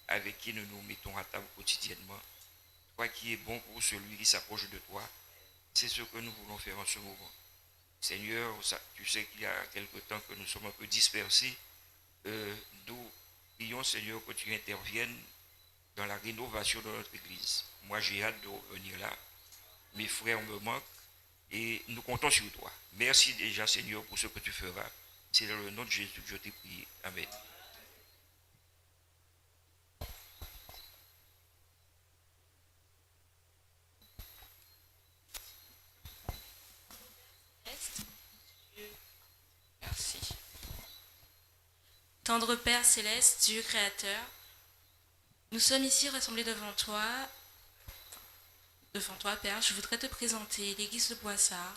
avec qui nous nous mettons à table quotidiennement, toi qui es bon pour celui qui s'approche de toi, c'est ce que nous voulons faire en ce moment. Seigneur, tu sais qu'il y a quelque temps que nous sommes un peu dispersés. Nous prions, Seigneur, que tu interviennes dans la rénovation de notre Église. Moi, j'ai hâte de revenir là. Mes frères me manquent et nous comptons sur toi. Merci déjà, Seigneur, pour ce que tu feras. C'est dans le nom de Jésus que je t'ai prié. Amen. Merci. Tendre Père Céleste, Dieu créateur, nous sommes ici rassemblés devant toi, Père. Je voudrais te présenter l'église de Boissard.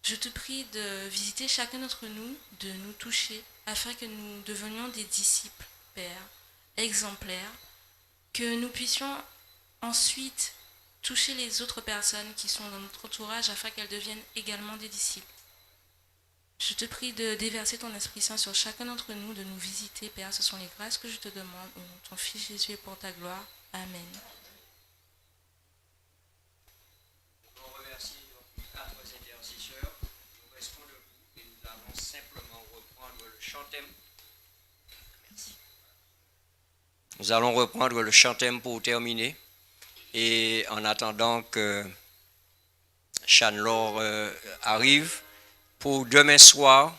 Je te prie de visiter chacun d'entre nous, de nous toucher, afin que nous devenions des disciples, Père, exemplaires, que nous puissions ensuite toucher les autres personnes qui sont dans notre entourage afin qu'elles deviennent également des disciples. Je te prie de déverser ton Esprit Saint sur chacun d'entre nous, de nous visiter, Père. Ce sont les grâces que je te demande au nom de ton Fils Jésus et pour ta gloire. Amen. Nous remercions nos quatre intercesseurs. Nous restons debout et nous allons simplement reprendre le chant-thème. Merci. Nous allons reprendre le chant-thème pour terminer. Et en attendant que Chanlor arrive, pour demain soir,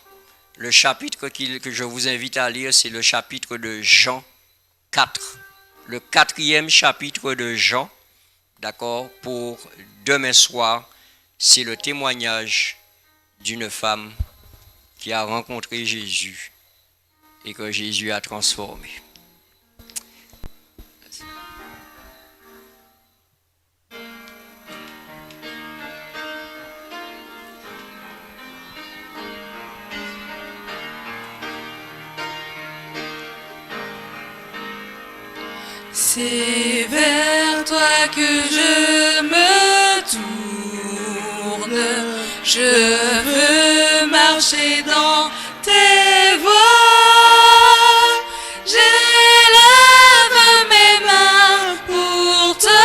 le chapitre que je vous invite à lire, c'est le chapitre de Jean 4. Le 4e chapitre de Jean, d'accord, pour demain soir, c'est le témoignage d'une femme qui a rencontré Jésus et que Jésus a transformé. C'est vers toi que je me tourne, je veux marcher dans tes voies, j'élève mes mains pour te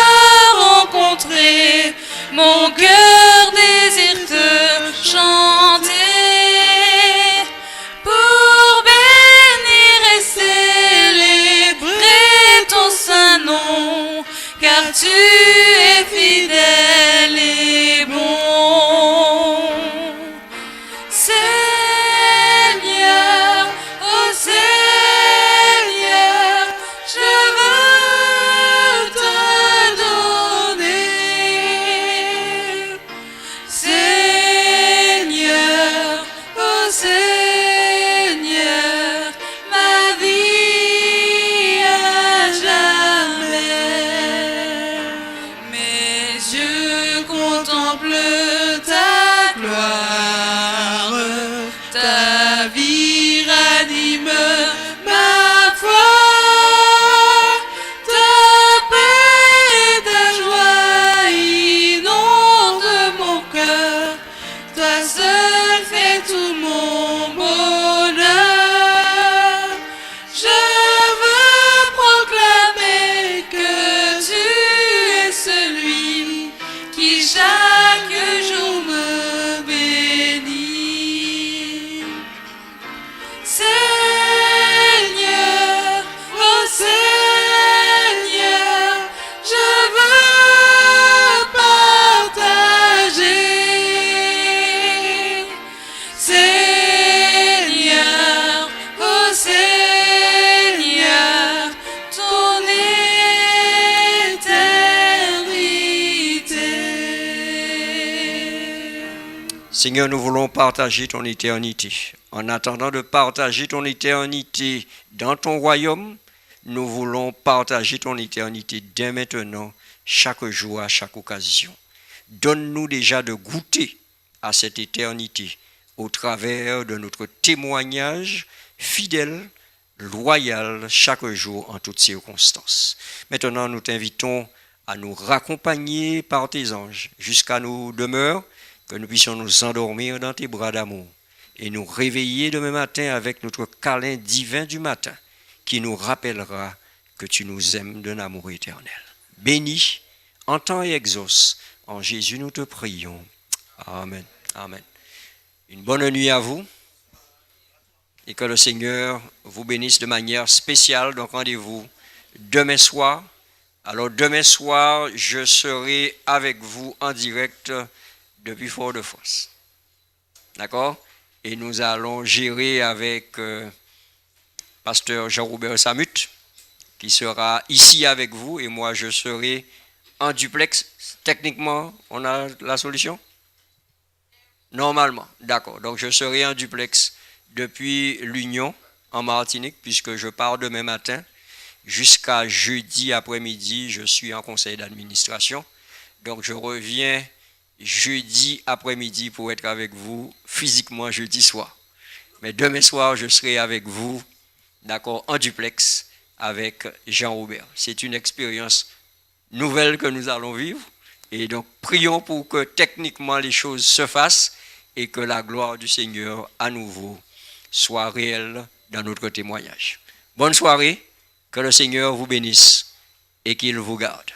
rencontrer, mon cœur désire te chanter, pour bénir et célébrer ton saint nom, car tu es fidèle et bon. Seigneur, oh Seigneur, Seigneur, nous voulons partager ton éternité. En attendant de partager ton éternité dans ton royaume, nous voulons partager ton éternité dès maintenant, chaque jour, à chaque occasion. Donne-nous déjà de goûter à cette éternité au travers de notre témoignage fidèle, loyal, chaque jour, en toutes circonstances. Maintenant, nous t'invitons à nous raccompagner par tes anges jusqu'à nos demeures, que nous puissions nous endormir dans tes bras d'amour et nous réveiller demain matin avec notre câlin divin du matin qui nous rappellera que tu nous aimes d'un amour éternel. Bénis, entends et exauce. En Jésus, nous te prions. Amen. Amen. Une bonne nuit à vous et que le Seigneur vous bénisse de manière spéciale. Donc rendez-vous demain soir. Alors demain soir, je serai avec vous en direct depuis Fort-de-France. D'accord? Et nous allons gérer avec pasteur Jean-Robert Samut, qui sera ici avec vous, et moi je serai en duplex. Techniquement, on a la solution? Normalement, d'accord. Donc je serai en duplex depuis l'Union en Martinique, puisque je pars demain matin. Jusqu'à jeudi après-midi, je suis en conseil d'administration. Donc je reviens jeudi après-midi pour être avec vous physiquement jeudi soir. Mais demain soir, je serai avec vous, d'accord, en duplex avec Jean-Robert. C'est une expérience nouvelle que nous allons vivre. Et donc, prions pour que techniquement les choses se fassent et que la gloire du Seigneur à nouveau soit réelle dans notre témoignage. Bonne soirée, que le Seigneur vous bénisse et qu'il vous garde.